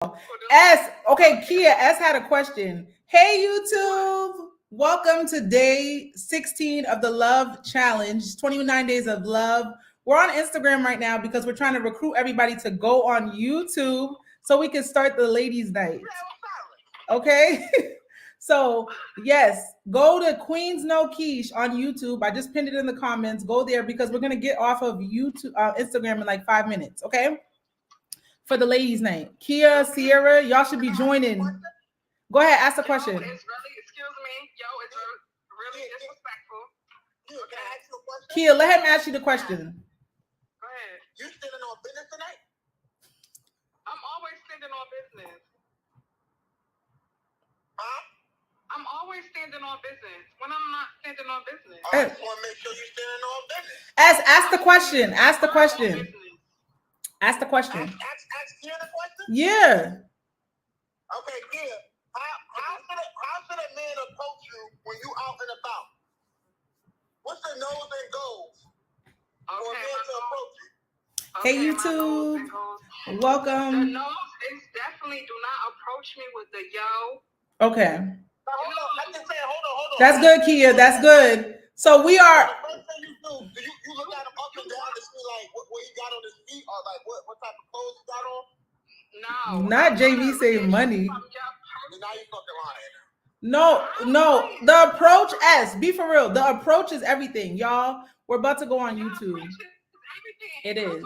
Okay, Kia S had a question. Hey YouTube, welcome to day 16 of the Love Challenge, 29 days of love. We're on Instagram right now because we're trying to recruit everybody to go on YouTube so we can start the ladies' night. Okay? So, yes, go to Queens No Quiche on YouTube. I just pinned it in the comments. Go there because we're going to get off of YouTube, Instagram in like 5 minutes, okay? For the ladies' night. Kia, Sierra, y'all should be joining. Go ahead, ask the question. It's really, excuse me, it's really disrespectful. Can I ask you a question? Kia, let him ask you the question. Go ahead. You standing on business tonight? I'm always standing on business. Huh? I'm always standing on business. When I'm not standing on business. I just want to make sure you're standing on business. Ask the question. Ask the question. Ask the question. Ask Kia the question? Yeah. Okay, Kia. How should a man approach you when you out and about? What's the nose and goals for a man to approach you? Hey YouTube. Welcome. The nose is definitely do not approach me with the yo. Okay. Hold on. I'm just saying, hold on. That's good, Kia. That's good. So we are. The first thing you do you look at him up and down to see like what he got on his feet or like what type of clothes he got on? No. Not JV saying money. Now you fucking lying. No. The approach, be for real. The approach is everything, y'all. We're about to go on YouTube. It is.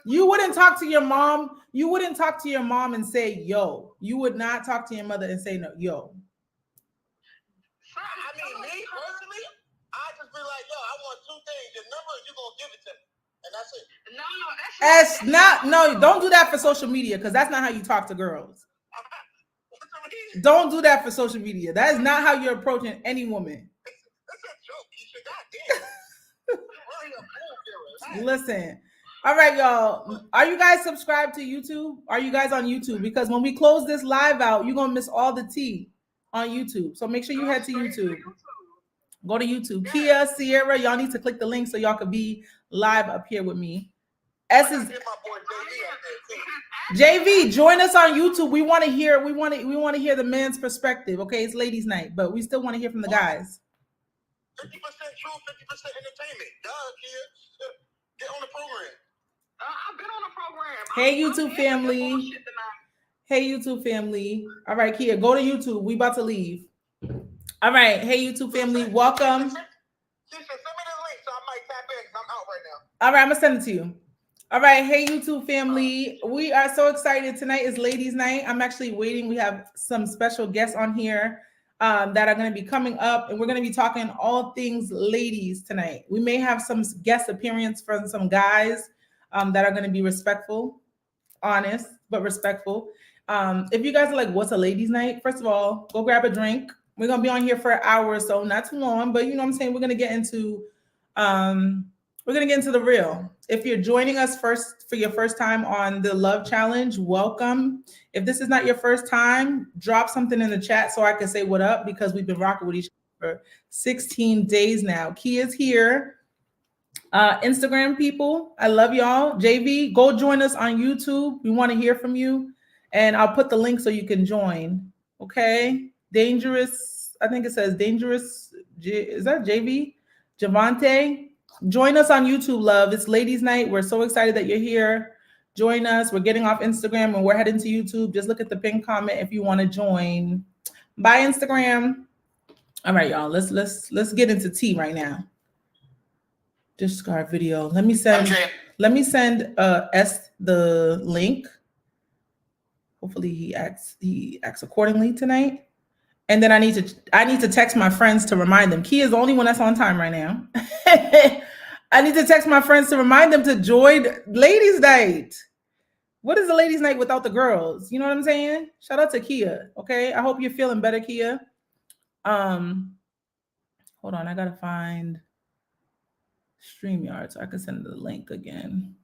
You wouldn't talk to your mom. You wouldn't talk to your mom and say yo. You would not talk to your mother and say no yo. I mean, me personally, I just be like, yo, I want two things. Your number, you gonna give it to me, and that's it. Don't do that for social media because that's not how you talk to girls. Don't do that for social media. That is not how you're approaching any woman. That's a joke. You should goddamn. Listen. All right, y'all. Are you guys subscribed to YouTube? Are you guys on YouTube? Because when we close this live out, you're gonna miss all the tea on YouTube. So make sure you head to YouTube. Go to YouTube. Kia, Sierra, y'all need to click the link so y'all can be live up here with me. S is JV. Join us on YouTube. We want to hear. We want to hear the men's perspective. Okay, it's ladies' night, but we still want to hear from the guys. 50% true, 50% entertainment. Duh, Kia. Get on the program. I've been on a program. Hey, YouTube family. Hey, YouTube family. All right, Kia, go to YouTube. We about to leave. All right. Hey, YouTube family. Welcome. Send me the link so I might tap in because I'm out right now. All right, I'm going to send it to you. All right. Hey, YouTube family. We are so excited. Tonight is ladies' night. I'm actually waiting. We have some special guests on here that are going to be coming up, and we're going to be talking all things ladies tonight. We may have some guest appearance from some guys that are going to be respectful, honest, but respectful. If you guys are like, what's a ladies' night? First of all, go grab a drink. We're going to be on here for an hour or so, not too long, but you know what I'm saying? We're going to get into the real. If you're joining us for your first time on the Love Challenge, welcome. If this is not your first time, drop something in the chat so I can say what up because we've been rocking with each other for 16 days now. Kia's here. Instagram people, I love y'all. JV, go join us on YouTube. We want to hear from you. And I'll put the link so you can join. Okay. Dangerous. I think it says Dangerous. Is that JV? Javante. Join us on YouTube, love. It's ladies' night. We're so excited that you're here. Join us. We're getting off Instagram and we're heading to YouTube. Just look at the pinned comment if you want to join. Bye, Instagram. All right, y'all. Let's get into tea right now. Discard video. Let me send S the link. Hopefully he acts accordingly tonight. And then I need to text my friends to remind them. Kia is the only one that's on time right now. I need to text my friends to remind them to join ladies' night. What is the ladies' night without the girls? You know what I'm saying? Shout out to Kia. Okay. I hope you're feeling better, Kia. Hold on. I gotta find StreamYard so I can send the link again.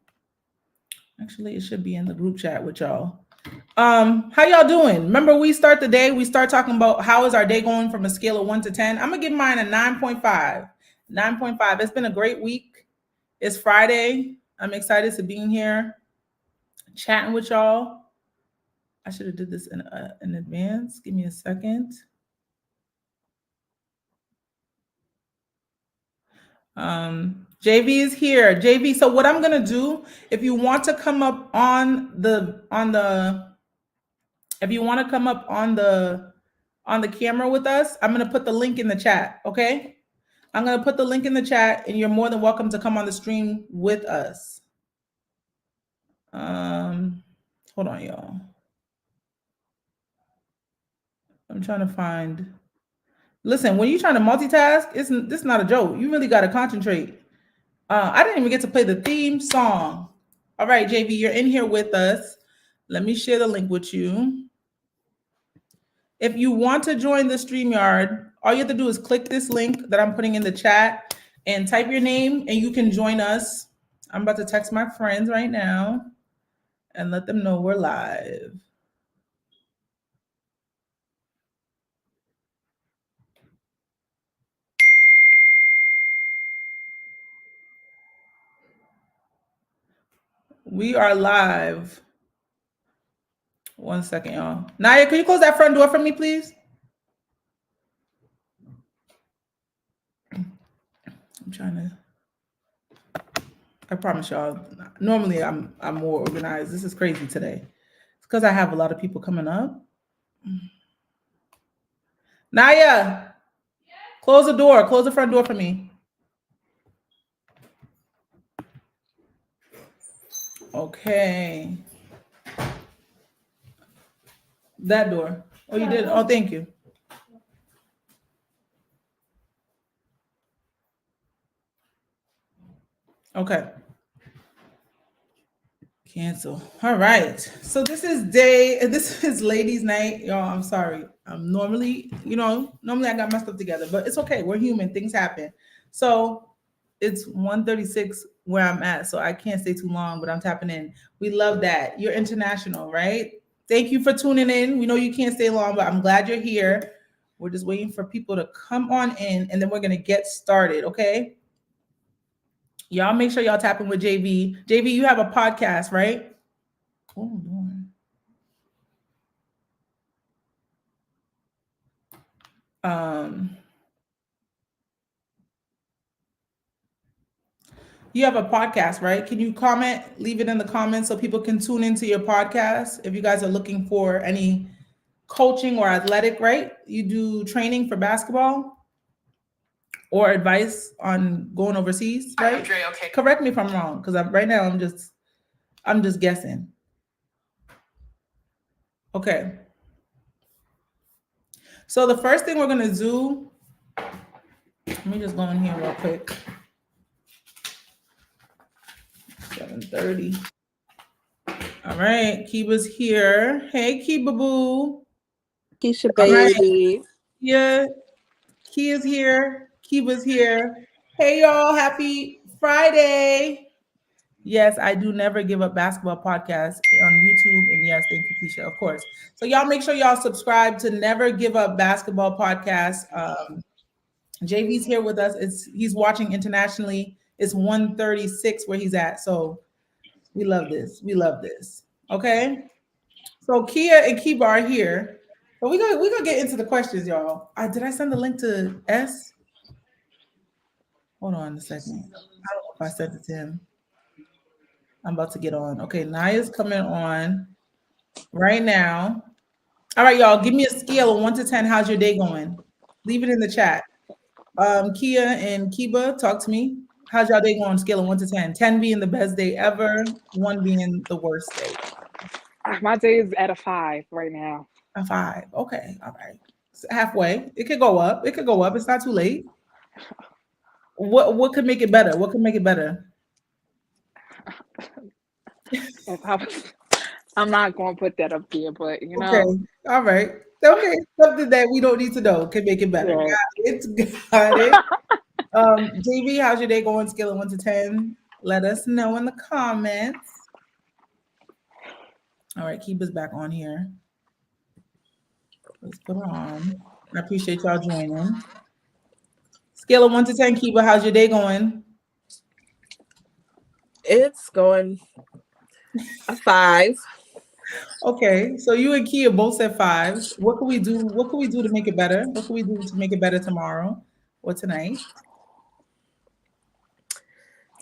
Actually, it should be in the group chat with y'all. How y'all doing? Remember, we start the day. We start talking about how is our day going from a scale of 1 to 10. I'm gonna give mine a 9.5. 9.5. It's been a great week. It's Friday. I'm excited to be in here chatting with y'all. I should have did this in advance. Give me a second. JV is here. JV, so what I'm gonna do, if you want to come up if you want to come up on the camera with us, I'm gonna put the link in the chat. Okay, I'm gonna put the link in the chat, and you're more than welcome to come on the stream with us. Hold on, y'all. I'm trying to find. Listen, when you're trying to multitask, this is not a joke. You really got to concentrate. I didn't even get to play the theme song. All right, JV, you're in here with us. Let me share the link with you. If you want to join the StreamYard, all you have to do is click this link that I'm putting in the chat and type your name, and you can join us. I'm about to text my friends right now and let them know we're live. We are live. One second, y'all. Naya, can you close that front door for me, please? I'm trying to. I promise y'all. Normally, I'm more organized. This is crazy today. It's because I have a lot of people coming up. Naya, close the door. Close the front door for me. Okay. That door. Oh, you did? Oh, thank you. Okay. Cancel. All right. So this is ladies' night. Y'all, I'm sorry. I'm normally I got my stuff together, but it's okay. We're human. Things happen. So it's 1:36 where I'm at, so I can't stay too long, but I'm tapping in. We love that. You're international, right? Thank you for tuning in. We know you can't stay long, but I'm glad you're here. We're just waiting for people to come on in, and then we're gonna get started, okay? Y'all make sure y'all tap in with JV. JV, you have a podcast, right? Oh, Lord. You have a podcast, right? Can you comment, leave it in the comments so people can tune into your podcast? If you guys are looking for any coaching or athletic, right? You do training for basketball or advice on going overseas, right? Okay. Correct me if I'm wrong, because right now I'm just guessing. Okay. So the first thing we're gonna do, let me just go in here real quick. 7:30. All right, Kiba's here. Hey, Kiba Boo. Keishuary. Yeah, Kia's here. Kiba's here. Hey, y'all. Happy Friday. Yes, I do Never Give Up Basketball podcast on YouTube. And yes, thank you, Keisha, of course. So y'all make sure y'all subscribe to Never Give Up Basketball podcast. JV's here with us. He's watching internationally. It's 1:36 where he's at. So we love this. We love this. Okay. So Kia and Kiba are here. But we're gonna get into the questions, y'all. Did I send the link to S? Hold on a second. I don't know if I sent it to him. I'm about to get on. Okay, Naya's coming on right now. All right, y'all. Give me a scale of 1 to 10. How's your day going? Leave it in the chat. Kia and Kiba, talk to me. How's y'all day going on scale of 1 to 10? 10 being the best day ever, 1 being the worst day. My day is at a 5 right now. A 5. Okay. All right. It's halfway. It could go up. It could go up. It's not too late. What could make it better? What could make it better? I'm not going to put that up there, but you know. Okay. All right. Okay. Something that we don't need to know can make it better. Right. Got it. JV, how's your day going? Scale of 1 to 10. Let us know in the comments. All right. Kiba's back on here. Let's put her on. I appreciate y'all joining. Scale of 1 to 10, Kiba, how's your day going? It's going a 5. Okay, so you and Kia both said fives. What can we do? What can we do to make it better? What can we do to make it better tomorrow or tonight?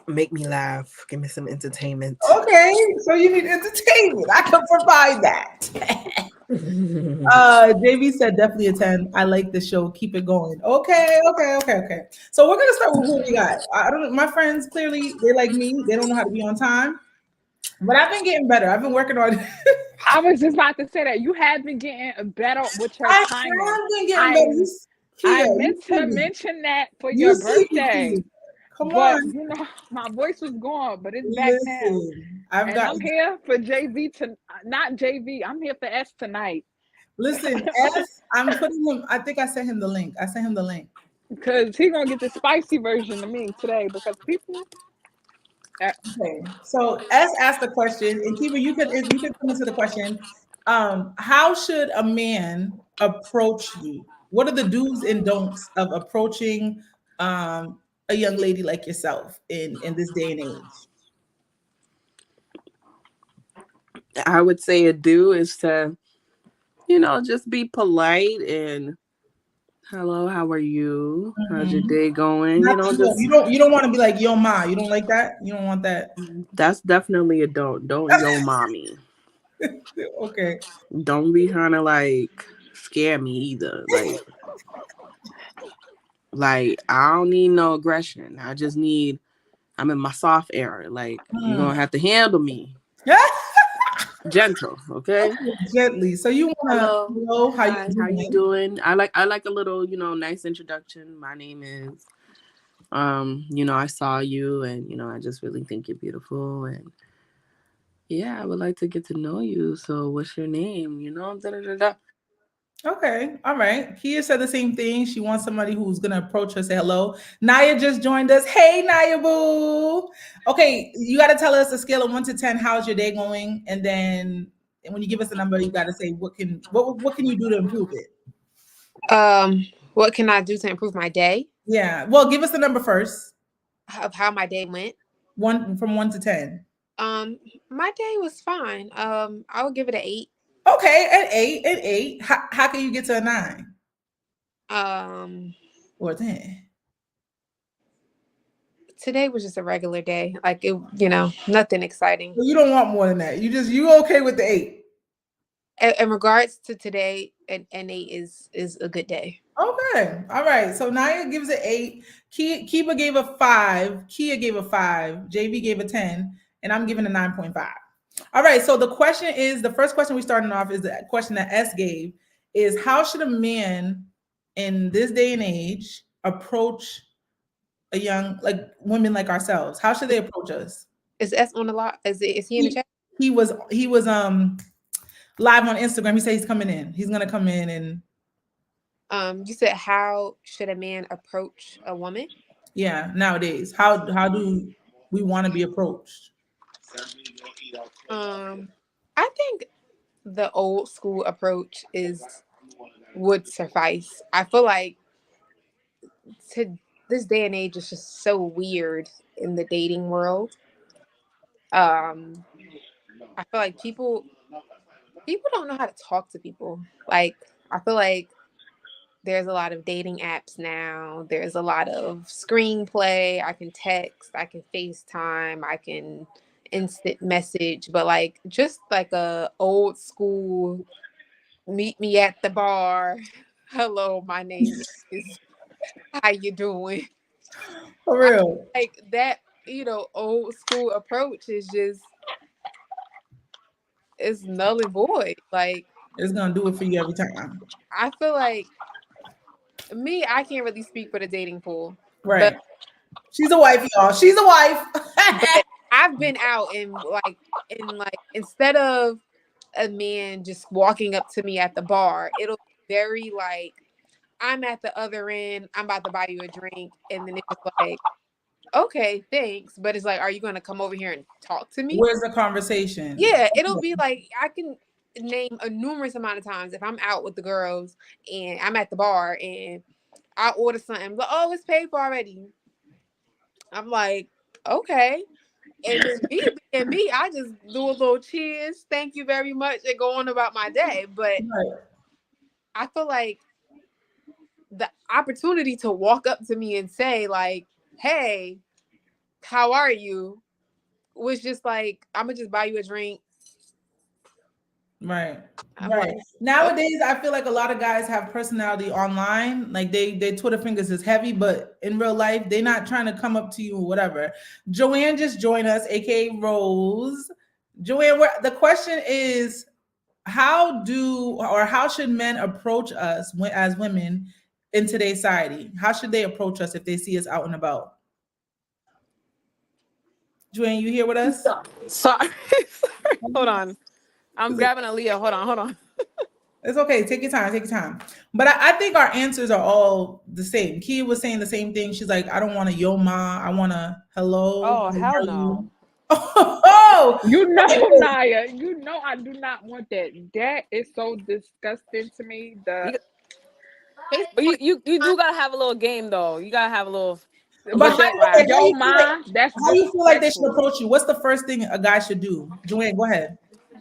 Make me laugh. Give me some entertainment. Okay, so you need entertainment. I can provide that. JB said definitely a 10. I like the show. Keep it going. Okay. So we're gonna start with who we got. I don't my friends clearly they like me. They don't know how to be on time. But I've been getting better. I've been working on I was just about to say that you have been getting better with your I timing. have been getting I better. I Kia, you meant see to me. mention that for You your see me, birthday, Kia. Come but on. my voice was gone, but it's back now. Listen. I've And got I'm here for JV to not JV. I'm here for S tonight listen, S, I'm putting him, I think I sent him the link. I sent him the link. because he gonna get the spicy version of me today because people. Okay, so S asked the question, and Kiva, you can come into the question. How should a man approach you? What are the do's and don'ts of approaching a young lady like yourself in this day and age? I would say a do is to, just be polite and hello, how are you? How's your Mhm. day going? Not the yo. You don't want to be like yo ma. You don't like that. You don't want that. That's definitely a don't. Don't yo mommy. Okay. Don't be trying to like scare me either. Like I don't need no aggression. I'm in my soft era. Like you're Hmm. gonna have to handle me gentle, okay? Gently. So you want to Hello. know how you Hi, how you doing? doing? I like a little, nice introduction. My name is I saw you and I just really think you're beautiful and yeah, I would like to get to know you. So what's your name? Da, da, da, da. Okay, all right. Kia said the same thing. She wants somebody who's gonna approach her, say hello. Naya just joined us. Hey, Naya boo. Okay, you got to tell us a scale of 1 to 10. How's your day going? And then, when you give us a number, you got to say what can you do to improve it? What can I do to improve my day? Yeah. Well, give us the number first. Of how my day went? One from 1 to 10. Um, my day was fine. I would give it an 8. Okay, an 8. How can you get to a 9 Um, or a 10? Today was just a regular day. Like it, nothing exciting. Well, you don't want more than that. You okay with the 8? In regards to today, an 8 is a good day. Okay. All right. So Naya gives it 8. Kiba gave a 5. Kia gave a 5. JV gave a 10. And I'm giving a 9.5. All right. So the first question we starting off is the question that S gave is how should a man in this day and age approach a young like women like ourselves? How should they approach us? Is S on the lot? Is he in the He, chat? he was live on Instagram. He said he's coming in. He's gonna come in and You said how should a man approach a woman? yeah, nowadays. How do we want to be approached? I think the old school approach would suffice. I feel like to this day and age is just so weird in the dating world. Um, I feel like people don't know how to talk to people. Like I feel like there's a lot of dating apps now. There's a lot of screenplay. I can text, I can FaceTime, I can instant message, but like just like a old school meet me at the bar. Hello, my name is how you doing? For I real. like that, old school approach is null and void. Like It's gonna do it for you every time. I feel like I can't really speak for the dating pool, but Right. She's a wife, y'all. She's a wife. but I've been out and like instead of a man just walking up to me at the bar, it'll be very like I'm at the other end, I'm about to buy you a drink, and then it's just like, okay, thanks. But it's like, are you gonna come over here and talk to me? Where's the conversation? Yeah, it'll be like I can name a numerous amount of times if I'm out with the girls and I'm at the bar and I order something, but oh, it's paid for already. I'm like, okay. And then me being me, I just do a little cheers, thank you very much, and go on about my day. But Right. I feel like the opportunity to walk up to me and say, like, hey, how are you? Was just like, I'm gonna just buy you a drink. Right. I'm like, Right. Nowadays, I feel like a lot of guys have personality online. Like they Twitter fingers is heavy, but in real life, they're not trying to come up to you or whatever. Joanne just joined us, aka Rose. Joanne, the question is, how should men approach us as women in today's society? How should they approach us if they see us out and about? Joanne, you here with us? Sorry. Hold on. I'm grabbing Aaliyah. Hold on. It's okay. Take your time. Take your time. But I think our answers are all the same. Kia was saying the same thing. She's like, I don't want a yo ma. I want a hello. Oh, How hell are no. you? Oh, You know, okay. Naya, you know I do not want that. That is so disgusting to me. But you do gotta have a little game though. You gotta have a little But little swag. Yo, ma, that's how you feel like they should disrespectful. approach you? What's the first thing a guy should do? Joanne, go ahead.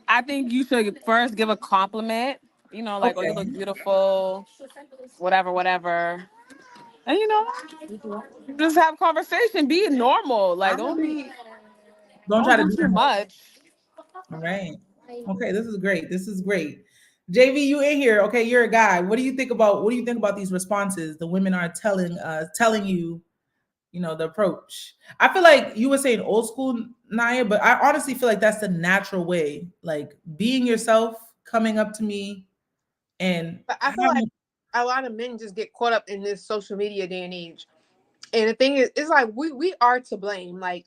I think you should first give a compliment. Like, oh, you look Okay. beautiful, whatever. And just have conversation. Be normal. Like, Don't try don't to do do too that. much. All right. Okay, this is great. This is great. JV, you in here. Okay, you're a guy. What do you think about these responses the women are telling you, the approach? I feel like you were saying old school, Naya, but I honestly feel like that's the natural way. Like being yourself, coming up to me and but I feel like having a lot of men just get caught up in this social media day and age. And the thing is, it's like we are to blame. Like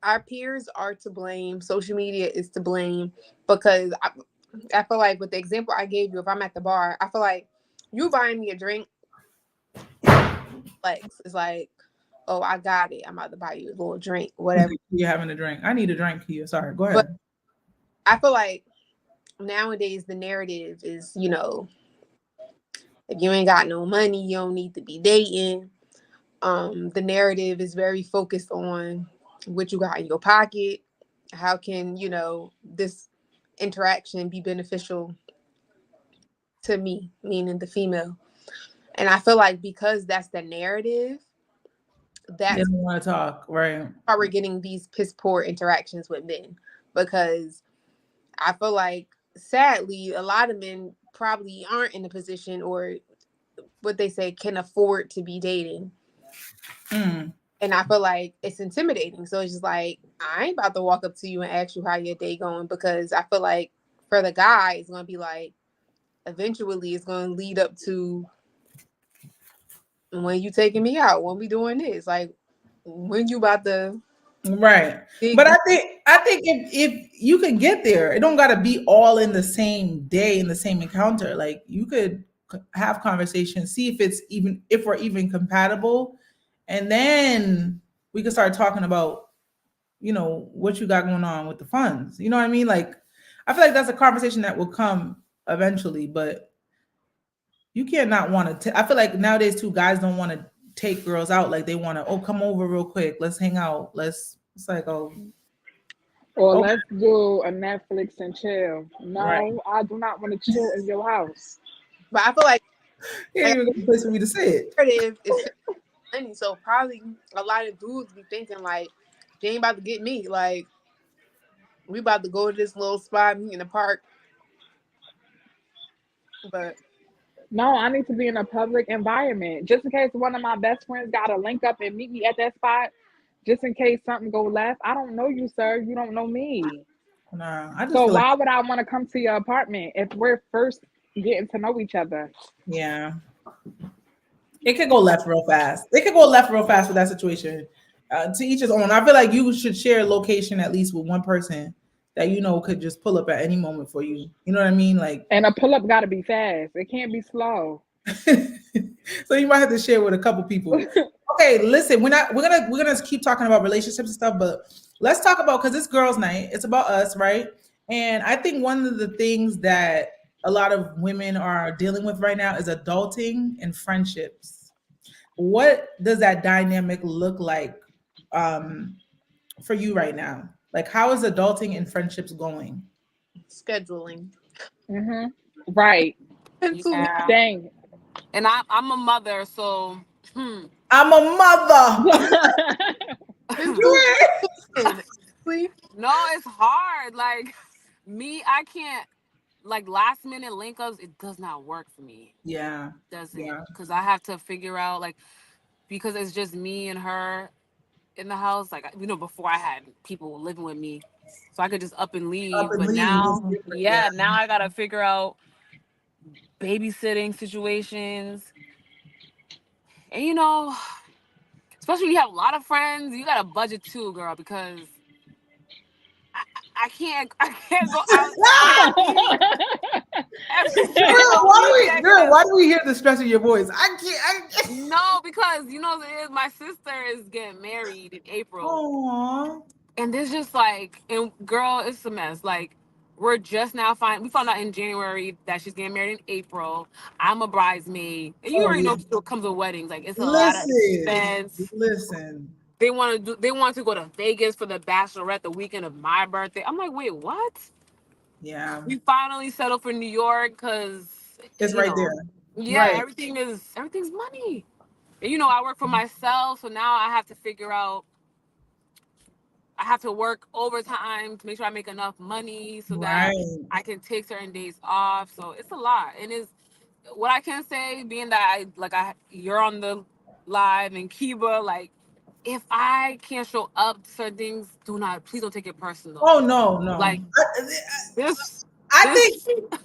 our peers are to blame. Social media is to blame because I feel like with the example I gave you, if I'm at the bar, I feel like you buying me a drink, like it's like, oh, I got it. I'm about to buy you a little drink, whatever. you're having a drink. I need a drink here. Sorry, go But ahead. I feel like nowadays the narrative is, if you ain't got no money, you don't need to be dating. The narrative is very focused on what you got in your pocket. How can, this interaction be beneficial to me, meaning the female? And I feel like because that's the narrative, They that's don't want to talk, right? why we're getting these piss poor interactions with men. Because I feel like sadly, a lot of men probably aren't in a position or what they say can afford to be dating. Mm. And I feel like it's intimidating. So it's just like, I ain't about to walk up to you and ask you how your day going, because I feel like for the guy, it's going to be like, eventually it's going to lead up to when you taking me out, when we doing this, like when you about to Right. big. But I think if you could get there, it don't gotta be all in the same day in the same encounter. Like you could have conversations, see if we're even compatible, and then we can start talking about, what you got going on with the funds. You know what I mean? Like I feel like that's a conversation that will come eventually, but you can't not want to. I feel like nowadays too, guys don't want to take girls out. Like they want to, oh, come over real quick, let's hang out. It's like, oh, Or okay, let's do a Netflix and chill. right. No, I do not want to chill in your house. But I feel like He ain't even got a place for me to sit. narrative is money. So probably a lot of dudes be thinking like, they ain't about to get me. Like we about to go to this little spot in the park. But No, I need to be in a public environment. Just in case one of my best friends got to link up and meet me at that spot, just in case something go left. I don't know you, sir. You don't know me. Nah, I just So feel like, why would I want to come to your apartment if we're first getting to know each other? yeah, it could go left real fast. It could go left real fast with that situation. To each his own. I feel like you should share a location at least with one person that could just pull up at any moment for you. You know what I mean? Like, And a pull up got to be fast. It can't be slow. so you might have to share with a couple people. Okay, listen, we're gonna keep talking about relationships and stuff, but let's talk about, because it's girls' night. It's about us, right? And I think one of the things that a lot of women are dealing with right now is adulting and friendships. What does that dynamic look like? Um, for you right now? Like, how is adulting and friendships going? Scheduling. Mm-hmm. Right. Pencil me. Yeah. Dang. And I'm a mother, so I'm a mother. Pencil in. Please. no, it's hard. Like me, I can't like last minute link ups. It does not work for me. Yeah, Doesn't yeah. because I have to figure out like because it's just me and her in the house. Like before I had people living with me, so I could just up and Up leave. and But leave is now, different. Yeah. yeah, now I gotta figure out babysitting situations, and especially when you have a lot of friends, you got to budget too, girl, because I can't go out and eat every single Girl, weekend. why do we hear the stress in your voice? I can't. No, because my sister is getting married in April, Aww. and there's just like, and girl, it's a mess. Like we're just now we found out in January that she's getting married in April. I'm a bridesmaid, and you Oh already yeah. know what comes with weddings. Like it's a lot of Listen, expense. listen. They want to go to Vegas for the bachelorette the weekend of my birthday. I'm like, wait, what? Yeah, We finally settled for New York because it's right there. yeah, Right. everything's money. And, I work for myself, so now I have to figure out. I have to work overtime to make sure I make enough money so that Right. I can take certain days off. So it's a lot, and it's what I can say, being that you're on the live and Kiba, like if I can't show up to certain things, please don't take it personal. Oh no, no. Like this, I think this,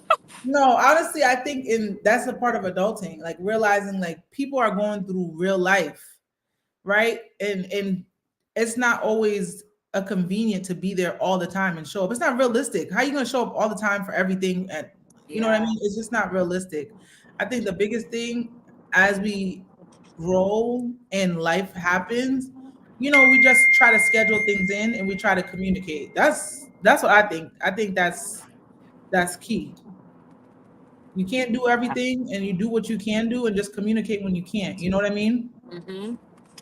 no, honestly, I think that's a part of adulting, like realizing like people are going through real life, right? And it's not always a convenient to be there all the time and show up. It's not realistic. How are you gonna show up all the time for everything? And you know what I yeah, mean? It's just not realistic. I think the biggest thing as we grow and life happens, we just try to schedule things in and we try to communicate. That's what I think. I think that's key. You can't do everything and you do what you can do and just communicate when you can't. You know what I mean? mm-hmm.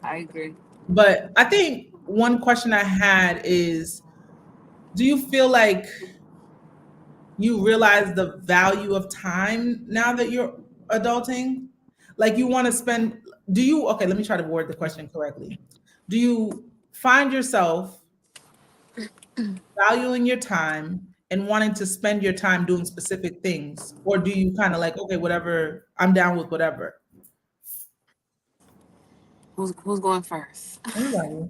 I agree. But I think one question I had is, do you feel like you realize the value of time now that you're adulting? Like you want to spend, okay, let me try to word the question correctly. Do you find yourself valuing your time and wanting to spend your time doing specific things? Or do you kind of like, okay, whatever, I'm down with whatever? Who's going first? Anybody.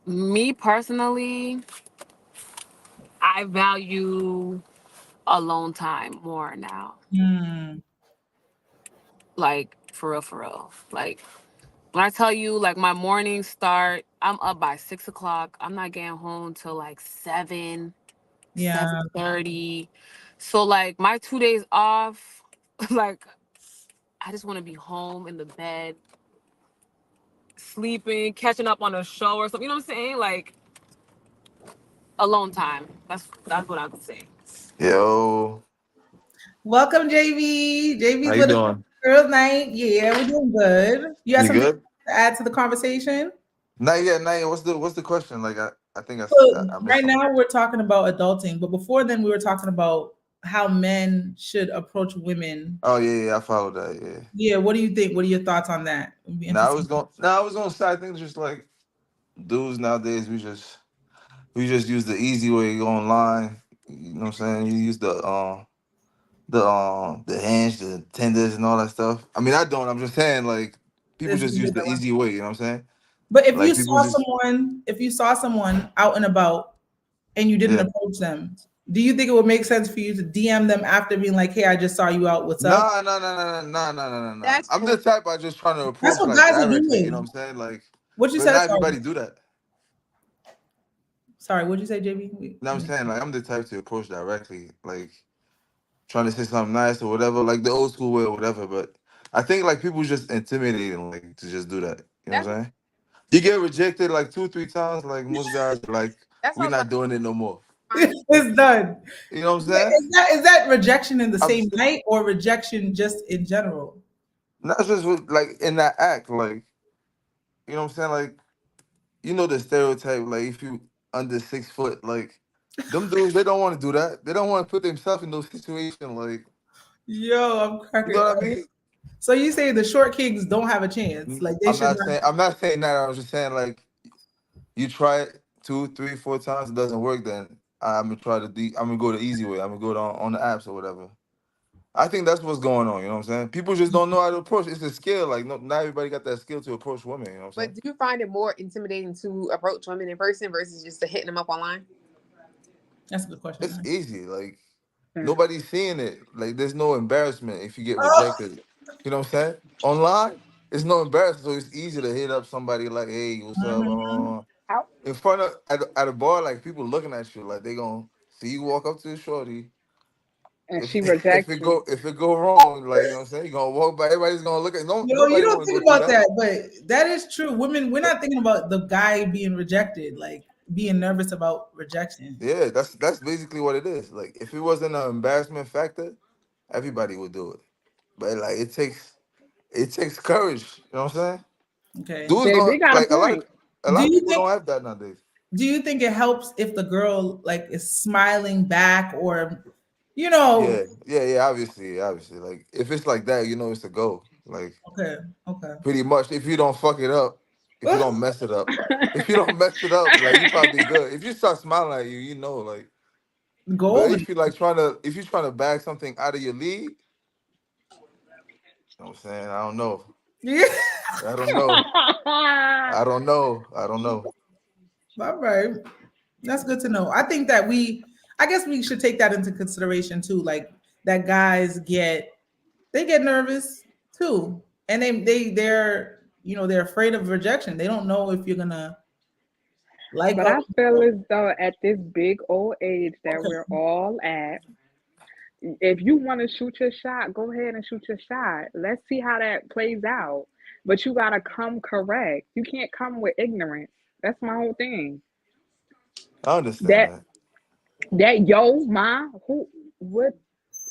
Me personally, I value alone time more now. Hmm. Like for real. Like when I tell you, like my mornings start, I'm up by 6 o'clock. I'm not getting home till like Yeah. 7:30. So like my 2 days off, like I just want to be home in the bed, sleeping, catching up on a show or something. You know what I'm saying? Like alone time. That's what I would say. Yo, Welcome, JB. how JB's you with us doing? girls' night. Yeah, we're doing good. You have You something good? to add to the conversation? Not yet, not yet. What's the question? Like I think So I right missed it. now we're talking about adulting, but before then we were talking about how men should approach women. Oh yeah, I followed that. Yeah. Yeah, what do you think? What are your thoughts on that? It'd be Now I interesting. was going. Now I was gonna say I think just like dudes nowadays we just use the easy way. Go online. You know what I'm saying? You use the hands, the tenders, and all that stuff. I mean I don't. I'm just saying like people There's a just use the different one. easy way. You know what I'm saying? But Like people just if you saw someone out and about and you didn't yeah. approach them, do you think it would make sense for you to DM them after being like, "Hey, I just saw you out. What's up?" Nah, nah, nah, nah, nah, nah, nah, nah, nah. That's I'm the type I just trying to That's approach what like guys are directly. You know what I'm doing. saying? Like, What you but said? not Sorry. everybody do that. Sorry. What'd you say, JB? You know what I'm saying? Like, I'm the type to approach directly, like trying to say something nice or whatever, like the old school way or whatever. But I think like people just intimidating, like to just do that. You know what that's I'm saying? You get rejected like 2, 3 times. Like most guys are like, that's we're all not doing it no more. fine. It's done. You know what I'm saying? Is that rejection in the I'm same night or rejection just in general? not just with, like in that act, like you know what I'm saying, like. you know the stereotype, like if you under 6 foot, like them dudes, they don't want to do that. They don't want to put themselves in those situations. Like, Yo, I'm you cracking know what I up. mean? So you say the short kings don't have a chance? Like they should not. I'm not saying that. I was just saying like you try it 2, 3, 4 times, it doesn't work. Then I'm gonna try I'm gonna go the easy way. I'm gonna go on the apps or whatever. I think that's what's going on. You know what I'm saying? People just don't know how to approach. It's a skill. Like no, not everybody got that skill to approach women. You know what I'm But saying? do you find it more intimidating to approach women in person versus just hitting them up online? That's a good question. It's easy. Like Mm. nobody's seeing it. Like there's no embarrassment if you get Oh, rejected. You know what I'm saying? Online, it's no embarrassment. So it's easy to hit up somebody like, "Hey, what's up?" mhm. How? In front of at a bar, like people looking at you, like they gonna see you walk up to the shorty. And If she rejects you. if it go wrong, like you know what I'm saying, you gonna walk by. Everybody's gonna look at. No, Yo, you nobody don't want to think go through about that. that, but that is true. Women, we're not thinking about the guy being rejected, like being nervous about rejection. Yeah, that's basically what it is. Like if it wasn't an embarrassment factor, everybody would do it. But like it takes courage. You know what I'm saying? Okay. Dudes JB don't got a like point. a Do lot of you people think? don't have that nowadays. Do you think it helps if the girl like is smiling back, or, you know? Yeah. Obviously. Like if it's like that, you know it's a go. Like Okay. Okay. pretty much. If you don't fuck it up, if you don't mess it up, if you don't mess it up, like you probably good. If you start smiling at you, you know, like. But Golden. if you're trying to bag something out of your league, you know what I'm saying? I don't know. Yeah. I don't know. I don't know. I don't know. All right. That's good to know. I think that I guess we should take that into consideration too. Like that guys they get nervous too. And they're, they're afraid of rejection. They don't know if you're gonna like But up. I feel as though at this big old age that we're Okay. all at, if you want to shoot your shot, go ahead and shoot your shot. Let's see how that plays out. But you gotta come correct. You can't come with ignorance. That's my whole thing. I understand That that. that yo, ma, who, what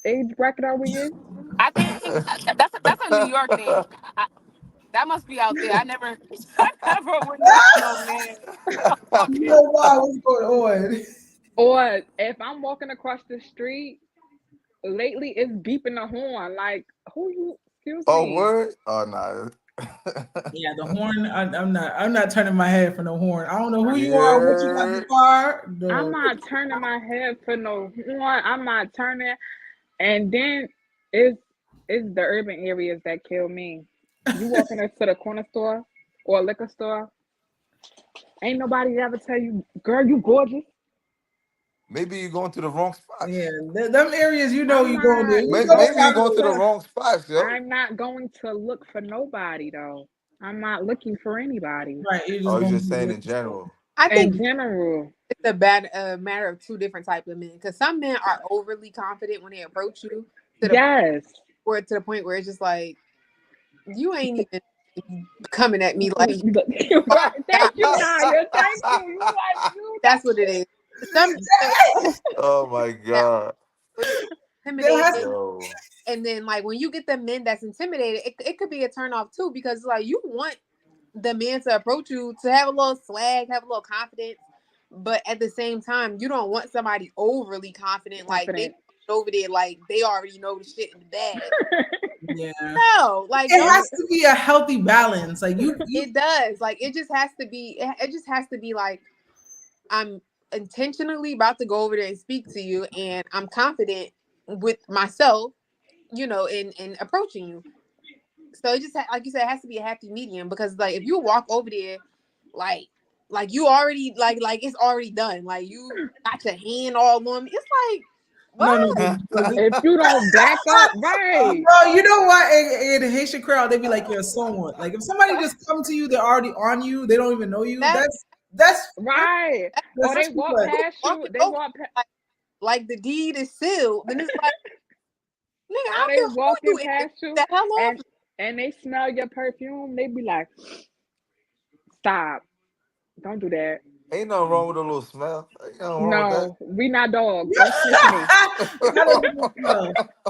age bracket are we in? I think that's a New York thing. I, that must be out there. I never I never witnessed no man You walking. know why? What's going on? Or if I'm walking across the street, lately it's beeping the horn. Like, who you? Excuse Oh me. word? Oh nah. Yeah, the horn. I'm not turning my head for no horn. I don't know who you are, what you got in Yeah. the car. I'm No. not turning my head for no horn. I'm not turning. And then it's it's the urban areas that kill me. You walking into the corner store or liquor store, ain't nobody ever tell you, girl, you gorgeous. Maybe you're going to the wrong spots. Yeah, them areas, I'm you going there. not You go Maybe you're down going to the there. wrong spots, yo. I'm not going to look for nobody though. I'm not looking for anybody. Right, you're Oh, just you're going to just the saying in liquor store. general. I In think general. it's a bad matter of two different types of men. Because some men are overly confident when they approach you to the Yes. point where it's just like you ain't even coming at me like Right. that. Thank you, Naya. Thank you. You like you That's what it is. Some men Oh my that god. There has intimidated, to, Yo. and then like when you get the men that's intimidated, it could be a turn off too because like you want the man to approach you to have a little swag, have a little confidence, but at the same time, you don't want somebody overly confident, like they confident. over there, like they already know the shit in the bag. yeah. No, like It don't. has to be a healthy balance. Like you It does. Like it just has to be. It just has to be like I'm intentionally about to go over there and speak to you, and I'm confident with myself, in approaching you. So it just like you said, it has to be a happy medium because like if you walk over there, like you already like it's already done. Like you got your hand all on me. It's like no, no, what? no. If you don't back up, right. Bro, you know what? In the Haitian crowd, they be like, "You're someone." Like if somebody just come to you, they're already on you. They don't even know you. That That's Right. Or they especially walk like, past you. walking They over walk like the deed is sealed. Then it's like, nigga, I or don't they care who walking you is. past you The hell off. and they smell your perfume. They be like, stop. Don't do that. Ain't nothing wrong with a little smell. Ain't nothing wrong with that. No, we not dogs. Don't sniff me.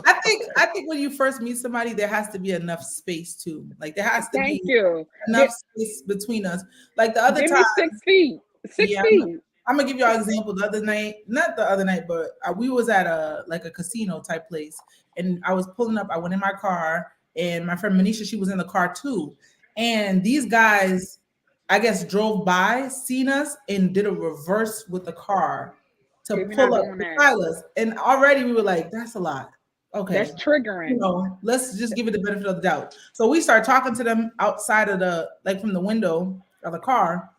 I think when you first meet somebody, there has to be enough space too. Like there has to Thank be you. enough space between us. Like the other Give time, me 6 feet. Six yeah, feet. I'm gonna give y'all an example. The other night, not the other night, but we was at a like a casino type place, and I was pulling up. I went in my car, and my friend Manisha, she was in the car too. And these guys, I guess, drove by, seen us, and did a reverse with the car to Okay, we're pull not up doing that. beside us. And already we were like, "That's a lot." That's Okay, triggering. let's just give it the benefit of the doubt. So we start talking to them outside of the like from the window of the car.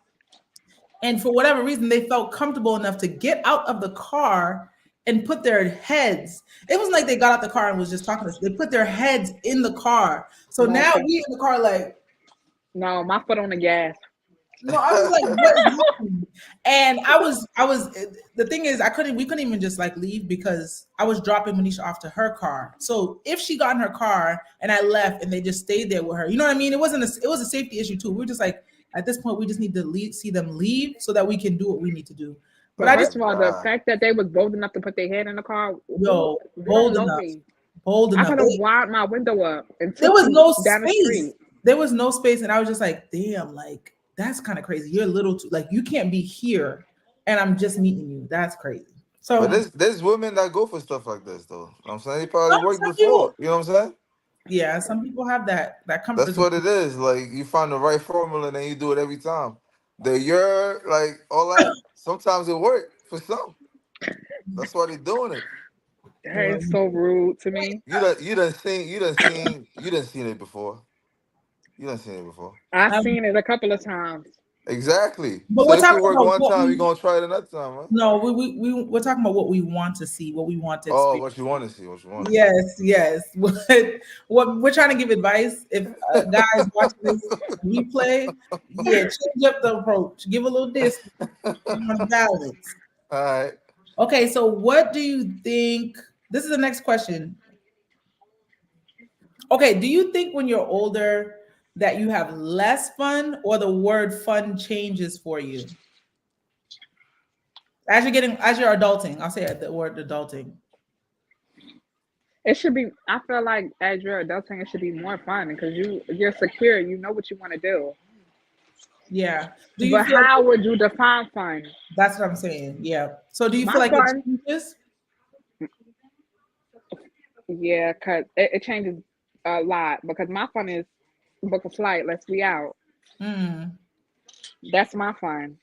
And for whatever reason, they felt comfortable enough to get out of the car and put their heads. It wasn't like they got out the car and was just talking to us. They put their heads in the car. So No, now we in the car like, no, my foot on the gas. no, I was like, what is happening? And the thing is, we couldn't even just like leave because I was dropping Manisha off to her car. So if she got in her car and I left and they just stayed there with her, you know what I mean? It was a safety issue too. We were just like, at this point, we just need to see them leave so that we can do what we need to do. But But I first just, of all, the fact that they was bold enough to put their head in the car, yo, they don't know me. bold I enough. could have wired my window up and There took was you no down the space. street. There was no space, and I was just like, damn, like that's kind of crazy. You're a little too like you can't be here, and I'm just meeting you. That's crazy. So But there's women that go for stuff like this though. You know what I'm saying? They probably worked some people, before. You know what I'm saying? yeah, some people have that comfort That's zone. what it is. Like you find the right formula and then you do it every time. You're like all that. Sometimes it works for some. That's why they're doing it. That Well, is so rude to me. You done seen it before. You done seen it before. I've um, seen it a couple of times. Exactly. but So we're if it talking work about one what time, you're we gonna try it another time, huh? no, we're talking about what we want to see, what we want to Oh, experience. what you want to see, what you want to see. Yes. What we're trying to give advice if guys watching this replay, yeah, change up the approach, give a little distance, on balance. All right. Okay, so what do you think? This is the next question. Okay, do you think when you're older that you have less fun or the word fun changes for you? As you're adulting, I'll say the word adulting. It should be. I feel like as you're adulting, it should be more fun because you're secure. You know what you want to do. Yeah. Do you But feel how would you define fun? that's what I'm saying? Yeah. So do you feel My like it fun, changes? yeah, cause it changes a lot. Because my fun is book a flight. Let's be out. Mm. That's my fun.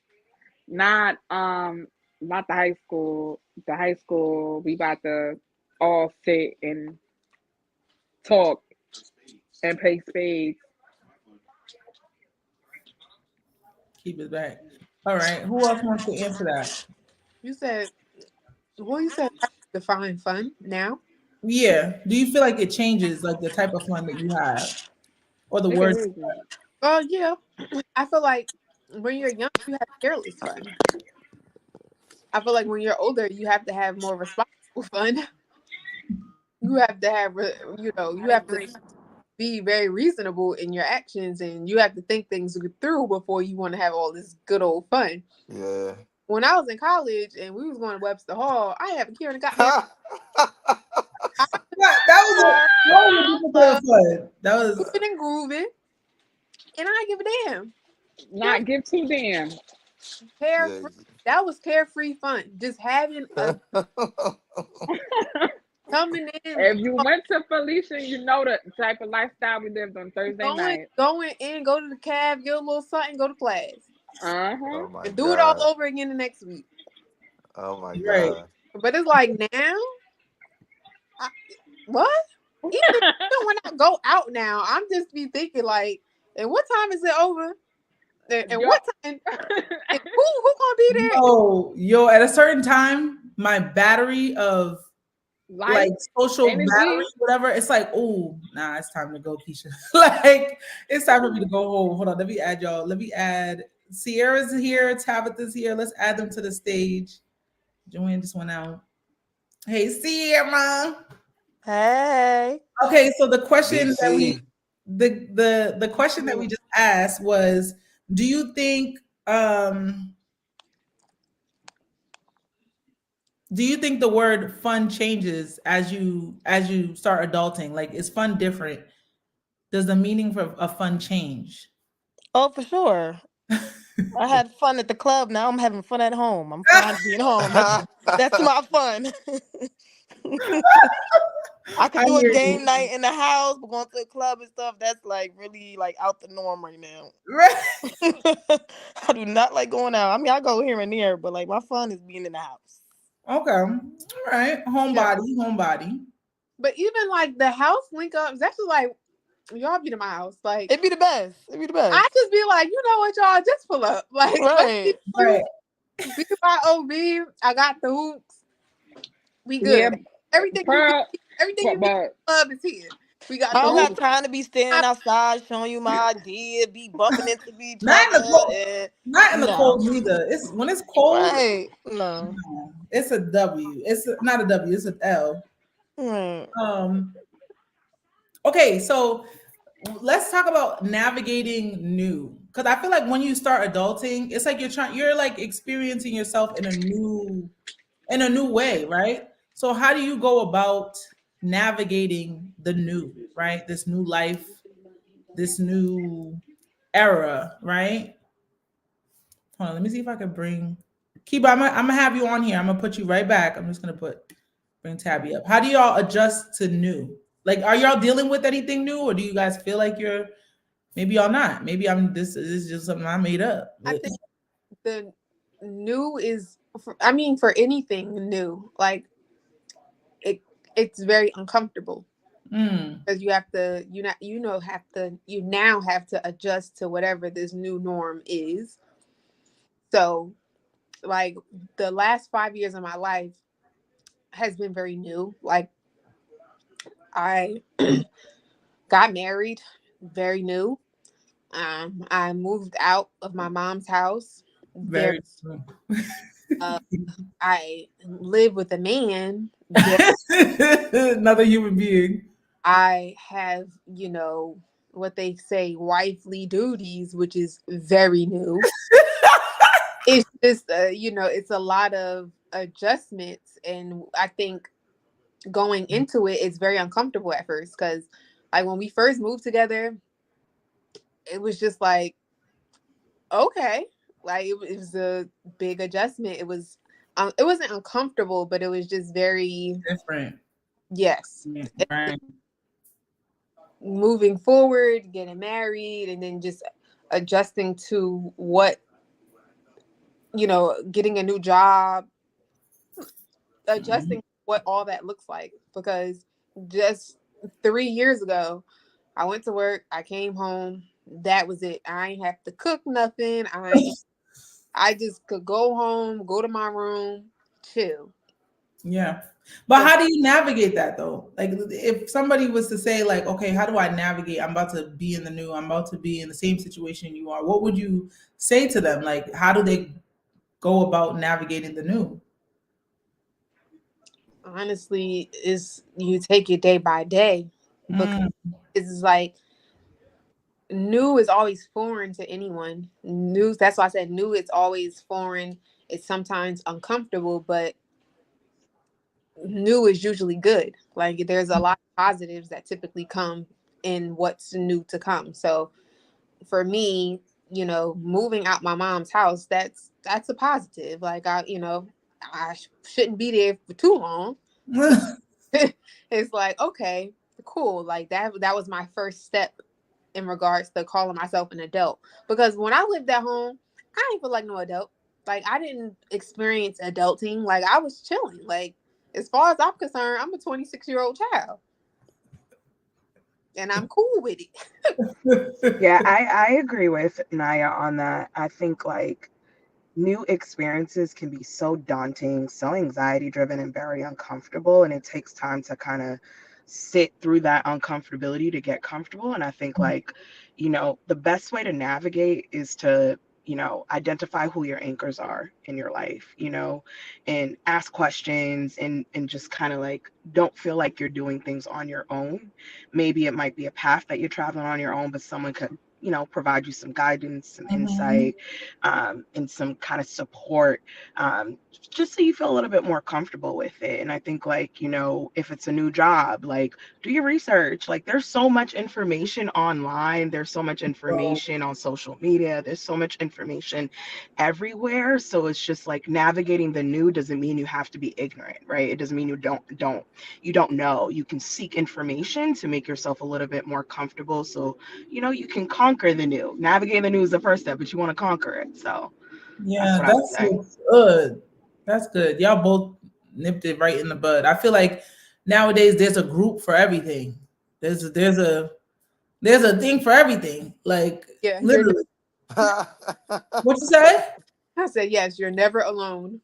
Not not the high school. The high school we about to all sit and talk and play spades. Keep it back. All right. Who else wants to answer that? You said, well, you said how you define fun now. Yeah. Do you feel like it changes like the type of fun that you have or the Make it words? easy. Oh yeah, I feel like when you're young, you have careless fun. I feel like when you're older, you have to have more responsible fun. You have to have, you I have to agree. be very reasonable in your actions, and you have to think things through before you want to have all this good old fun. Yeah. When I was in college and we was going to Webster Hall, I haven't Kieran goddamn. That was a different kind of fun. That was Moving and grooving, and I didn't give a damn. Not give two damn. Yeah. Carefree. That was carefree fun. Just having a coming in, If you went to Felicia, you know the type of lifestyle we lived on Thursday night. going in, go to the cab, get a little something, go to class, Uh-huh. Oh my and do it all god. over again the next week. Oh my right. god. But it's like now, what? Even when I go out now, I'm just be thinking like, and what time is it over? And Yo, what time? And who gonna be there? Yo, at a certain time, my battery of life, like social battery, energy. whatever, it's like, oh, nah, it's time to go, Keisha. Like, it's time for me to go home. Hold on, let me add y'all. Let me add Sierra's here, Tabitha's here. Let's add them to the stage. Joanne just went out. Hey, Sierra. Hey. Okay, so the question that we DC. the question that we just asked was, do you think Do you think the word fun changes as you start adulting? Like, is fun different? Does the meaning for a fun change? Oh, for sure. I had fun at the club. Now I'm having fun at home. I'm fine being home. That's my fun. I I could do a hear you. game night in the house, but going to the club and stuff, that's like really like out the norm right now. I do not like going out. I mean, I go here and there, but like my fun is being in the house. Okay. All right. Yeah. Homebody, homebody. But even like the house link ups, that's just like y'all be to my house. Like It'd be the best. It'd be the I best. just be like, you know what, y'all, just pull up. Like let's Right. Right. be by OB. I got the hoops. We Yeah, good. Everything you need, pearl, everything you need in but the club is here. We got I the don't have hoops. time to be standing outside showing you my idea, be bumping into each Not in the other. cold. And Not in the no. cold either. It's when it's cold. Right. No. No, it's a W. Not a W. It's an L. Hmm. Um. Okay, so let's talk about navigating new, because I feel like when you start adulting, it's like you're like experiencing yourself in a new way, right? So how do you go about navigating the new, right? This new life, this new era, right? Hold on, let me see if I can bring Kiba. I'm gonna have you on here. I'm gonna put you right back. I'm just gonna bring Tabby up. How do y'all adjust to new? Like, are y'all dealing with anything new, or do you guys feel like you're maybe y'all not? Maybe I'm this is just something I made up. I think the new is I mean for anything new, like it it's very uncomfortable Mm, because you have to you now have to adjust to whatever this new norm is. So like the last 5 years of my life has been very new. Like I got married, very new. I moved out of my mom's house, very. very true. Uh, I live with a man, very. Another human being. I have, what they say, wifely duties, which is very new. It's just, it's a lot of adjustments, and I think going into it is very uncomfortable at first because, like, when we first moved together, it was just like, okay, like it was a big adjustment. It wasn't uncomfortable, but it was just very Different. yes. Right. Moving forward, getting married, and then just adjusting to what getting a new job, adjusting what all that looks like. Because just 3 years ago, I went to work, I came home, that was it. I ain't have to cook nothing. I just could go home, go to my room, chill. Yeah. But And how do you navigate that though? Like, if somebody was to say like, okay, how do I navigate? I'm about to be in the new, I'm about to be in the same situation you are. What would you say to them? Like, how do they go about navigating the new? honestly, is you take it day by day because Mm, it's like new is always foreign to anyone. New, that's why I said new is always foreign. It's sometimes uncomfortable, but new is usually good. Like there's a lot of positives that typically come in what's new to come. So for me, moving out my mom's house, that's a positive. Like I shouldn't be there for too long. So it's like, okay, cool. Like that was my first step in regards to calling myself an adult. Because when I lived at home, I didn't feel like no adult. Like I didn't experience adulting. Like I was chilling. Like as far as I'm concerned, I'm a 26-year-old child. And I'm cool with it. Yeah, I agree with Naya on that. I think like new experiences can be so daunting, so anxiety driven, and very uncomfortable. And it takes time to kind of sit through that uncomfortability to get comfortable. And I think, like, the best way to navigate is to, identify who your anchors are in your life, and ask questions and just kind of like don't feel like you're doing things on your own. Maybe it might be a path that you're traveling on your own, but someone could provide you some guidance, some Mhm. insight, and some kind of support, um, just so you feel a little bit more comfortable with it. And I think, like, if it's a new job, like, do your research. Like, there's so much information online, there's so much So, information on social media, there's so much information everywhere. So it's just like navigating the new doesn't mean you have to be ignorant, right? It doesn't mean you don't know. You can seek information to make yourself a little bit more comfortable, so you can conquer the new. Navigating the new is the first step, but you want to conquer it. So that's yeah, what I would that's say. so good. That's good. Y'all both nipped it right in the bud. I feel like nowadays there's a group for everything. There's a thing for everything. Like Yeah, literally. What you say? I said yes. You're never alone.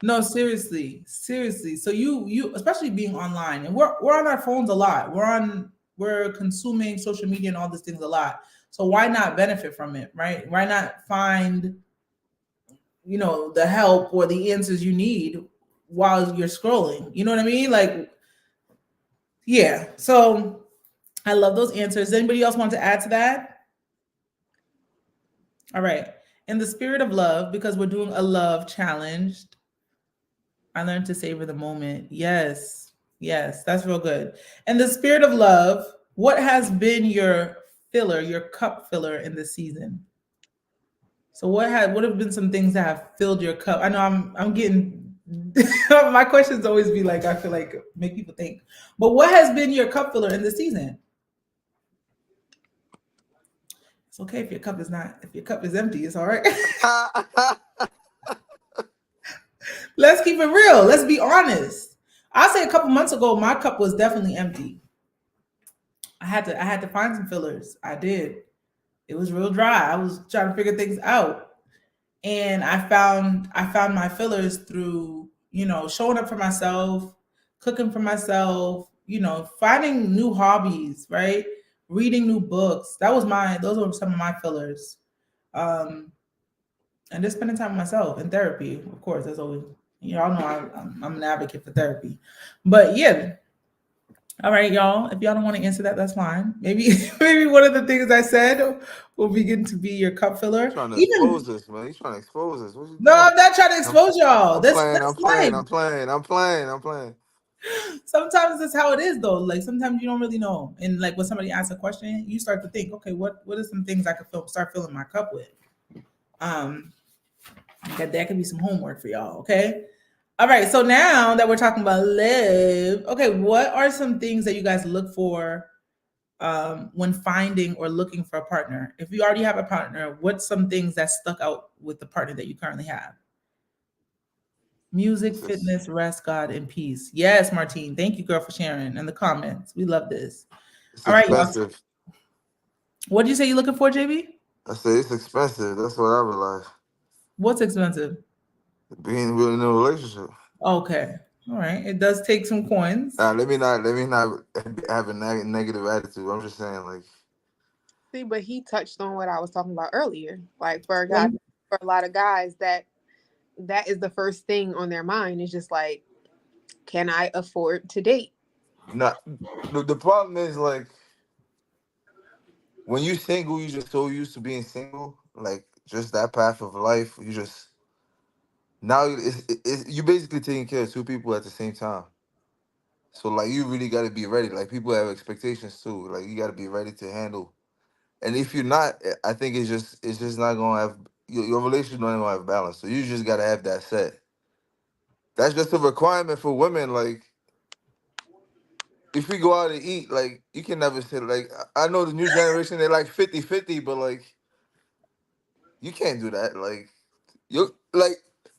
No, seriously, seriously. So you especially being online, and we're on our phones a lot. We're consuming social media and all these things a lot. So why not benefit from it, right? Why not find the help or the answers you need while you're scrolling? You know what I mean? Like, yeah. So I love those answers. Anybody else want to add to that? All right. In the spirit of love, because we're doing a love challenge, I learned to savor the moment. Yes. Yes, that's real good. In the spirit of love, what has been your filler, your cup filler in this season? So what have been some things that have filled your cup? I know I'm getting my questions always be like I feel like make people think. But what has been your cup filler in this season? It's okay if your cup is empty, it's all right. Let's keep it real. Let's be honest. I'll say a couple months ago, my cup was definitely empty. I had to find some fillers. I did. It was real dry. I was trying to figure things out. And I found my fillers through, showing up for myself, cooking for myself, finding new hobbies, right? Reading new books. Those were some of my fillers. Um, and just spending time with myself in therapy, of course. That's always, y'all know I'm an advocate for therapy. But yeah, all right, y'all. If y'all don't want to answer that, that's fine. Maybe maybe one of the things I said will begin to be your cup filler. Trying to Even expose us, man. He's trying to expose us. What you no, doing? I'm not trying to I'm, expose y'all. I'm That's playing. I'm that's playing. life. I'm playing. I'm playing. I'm playing. Sometimes that's how it is though. Like sometimes you don't really know. And like when somebody asks a question, you start to think, okay, what are some things I could start filling my cup with? Um, that could be some homework for y'all, okay? All right, so now that we're talking about love, okay, what are some things that you guys look for when finding or looking for a partner? If you already have a partner, what's some things that stuck out with the partner that you currently have? Music, It's ex- fitness, rest, God, and peace. Yes, Martine. Thank you, girl, for sharing in the comments. We love this. it's All right, y'all. expensive. What did you say you're looking for, JB? I say it's expensive. That's what I realize. What's expensive? Being in a relationship. Okay. All right. It does take some coins. Let me not have a negative attitude. I'm just saying, like, See, but he touched on what I was talking about earlier. Like for a guy, Well, for a lot of guys, that is the first thing on their mind. Is just like, can I afford to date? not the problem is like when you single, you just so used to being single, like just that path of life. You just now you basically taking care of two people at the same time. So like you really got to be ready. Like people have expectations too. Like you got to be ready to handle. And if you're not, I think it's just not gonna have your relationship not gonna have balance. So you just got to have that set. That's just a requirement for women. Like if we go out and eat, like you can never say like I know the new generation they like 50-50, but like you can't do that. Like you like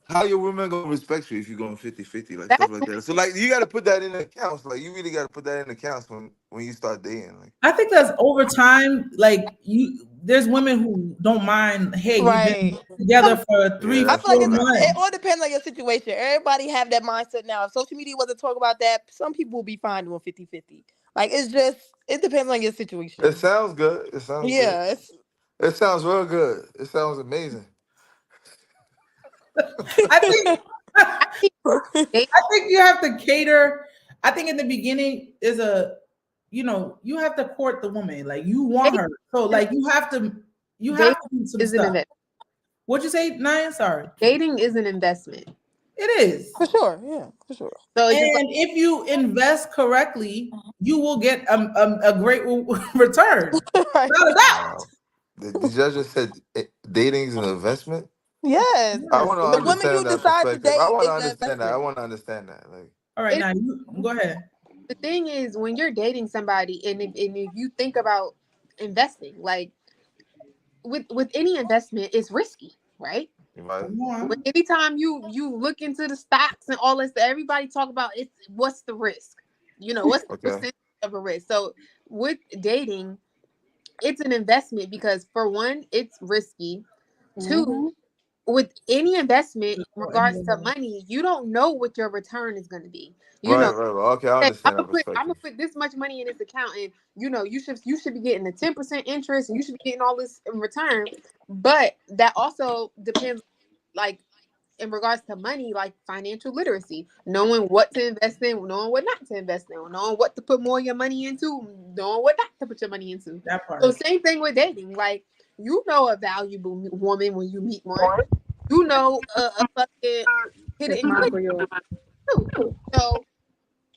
how your women gonna respect you if you're going 50-50, like stuff That's like that. So like you gotta put that in the accounts. Like you really gotta put that in the accounts when you start dating. Like I think that's over time. Like there's women who don't mind. Hey, we've been Right. together for yeah, three, I that's feel like four that's it months. all depends on your situation. Everybody have that mindset now. If social media wasn't talk about that, some people will be fine doing 50-50. Like it's just it depends on your it situation. sounds good. It sounds good. Yeah, it's It sounds real good. It sounds amazing. I think I think I think you have to cater. I think in the beginning is a you have to court the woman. Like you want her. So Dating, like you have dating to do some is an stuff. investment. What'd you say, Naya? Sorry. Dating is an investment. It is. For sure. Yeah, for sure. So it's just like And if you invest correctly, you will get a great return. Right. Without a doubt. Wow. The judge just said dating is an investment. Yes. I Yes. want to The woman you understand that decide to perspective. I date want to is the understand that. I investment. want to understand that. Like, All right, it's now you go ahead. the thing is when you're dating somebody and if you think about investing, like with any investment, it's risky, right? right? Come When on. anytime you look into the stocks and all this, everybody talk about it's what's the risk, what's the Okay. percentage of a risk. So with dating, it's an investment because for one, it's risky. Two, Mm-hmm. with any investment Just in go regards to ahead. money, you don't know what your return is going to be. You Right, know, right, right. Okay, I hey, I'm understand gonna that put I'm perspective. gonna put this much money in this account, and you should be getting the 10% interest, and you should be getting all this in return. But that also depends, like in regards to money, like financial literacy, knowing what to invest in, knowing what not to invest in, knowing what to put more of your money into, knowing what not to put your money into. That So part. same thing with dating. Like a valuable woman when you meet one. A fucking It's hidden mine good for yours. too. So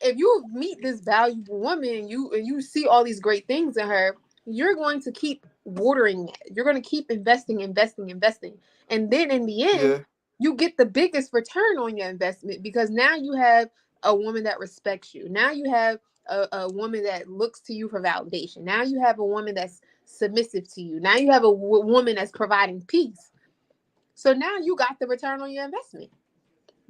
if you meet this valuable woman, you see all these great things in her, you're going to keep watering that. You're going to keep investing, investing, investing. And then in the end, Yeah, you get the biggest return on your investment because now you have a woman that respects you. Now you have a woman that looks to you for validation. Now you have a woman that's submissive to you. Now you have a woman that's providing peace. So now you got the return on your investment.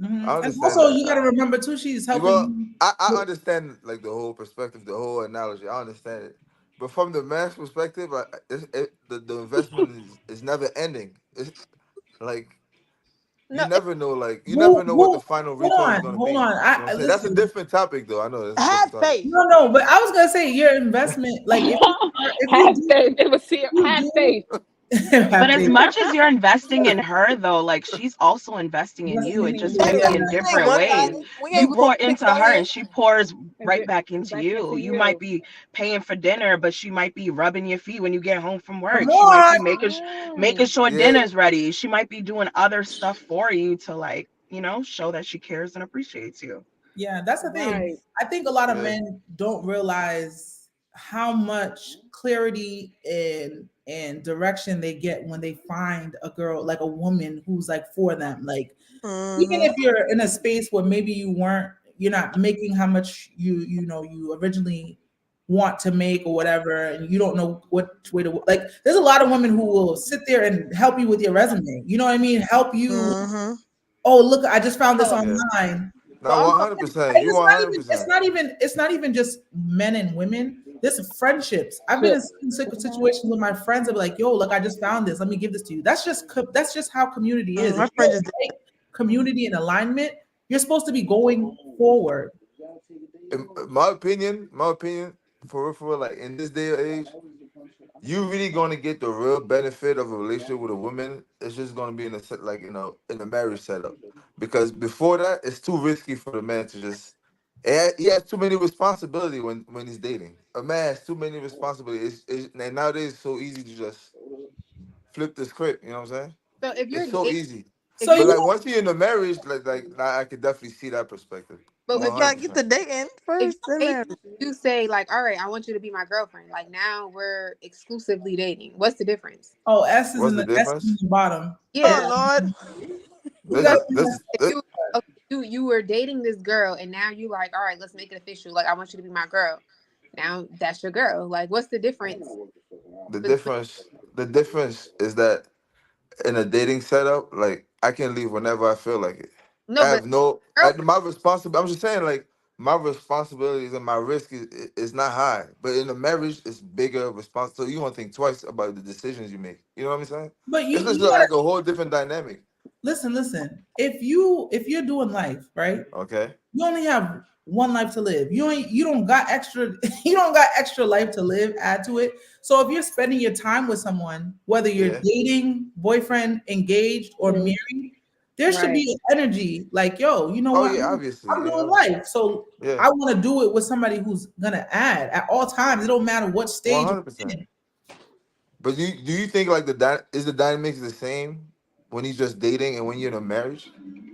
I And understand also, that. you got to remember too, she's helping Well, you. I understand like the whole perspective, the whole analogy. I understand it, but from the man's perspective, the investment is never ending. It's like you No, never know, like you never Who, know what the who, final hold return is on, gonna be. hold You on. know what I'm saying? That's a Listen. different topic, though. I know that's a Have different topic. faith. No, but I was gonna say your investment, like if you Have do, faith. It was here. you Have do faith. But as happy. much as you're investing in her, though, like she's also investing in you. It Listening, just but might Yeah, be yeah, in it ain't different one ways. sided. We You ain't you pour broke into chicks out her here. and she pours And right get back into back into you. You might you. be paying for dinner, but she might be rubbing your feet when you get home from come work. She might on. be making sure Yeah, dinner's ready. She might be doing other stuff for you to like, show that she cares and appreciates you. Yeah, that's the thing. Right. I think a lot of yeah, men don't realize how much clarity and direction they get when they find a girl, like a woman who's like for them. Like even Mm-hmm. if you're in a space where maybe you're not making how much you originally want to make or whatever, and you don't know what way to like. There's a lot of women who will sit there and help you with your resume. You know what I mean? Help you. Mm-hmm. Oh, look, I just found this yeah. online. But Now, I'm 100%. And You it's not 100%. even it's not even it's not even just men and women. There's friendships. I've been in Shit. situations with my friends that be like, "Yo, look, I just found this. Let me give this to you." That's just how community is. If my you're friend just right community and alignment, you're supposed to be going forward. In my opinion, for real, like in this day or age, you really gonna get the real benefit of a relationship with a woman. It's just gonna be in a set like in a marriage setup, because before that, it's too risky for the man to just. He has too many responsibility when he's dating. A man has too many responsibilities, and nowadays it's so easy to just flip the script. You know what I'm saying? so if you're It's so dating, easy. if So you're But you like once you're in a marriage, I could definitely see that perspective. but you One if hundred gotta get percent. the dating if first, you're then dating, marriage. you say like, all right, I want you to be my girlfriend. Like now we're exclusively dating. What's the difference? What's the S is in difference? the bottom. Yeah, Oh like Lord. You This guys is this. if this you okay, you were dating this girl and now you like, all right, let's make it official. Like I want you to be my girl. Now that's your girl. Like what's the difference the between difference. The difference is that in a dating setup, like I can leave whenever I feel like it. no, I but have no girlfriend. my responsibility. I'm just saying, like my responsibilities and my risk is not high, but in a marriage, it's bigger response. So you gonna think twice about the decisions you make. You know what I'm saying? but It's just you gotta like a whole different dynamic. listen. If you're doing life, right? Okay. You only have one life to live. You don't got extra you don't got extra life to live, add to it. So if you're spending your time with someone, whether you're Yeah. dating, boyfriend, engaged, or Yeah. married, There should Right. be energy like, yo, you know Oh what? yeah, obviously, I'm yeah, doing obviously, life. So yeah, I want to do it with somebody who's gonna add at all times. It don't matter what one stage hundred we're percent. in. But do you think like is the dynamics the same when he's just dating and when you're in a marriage?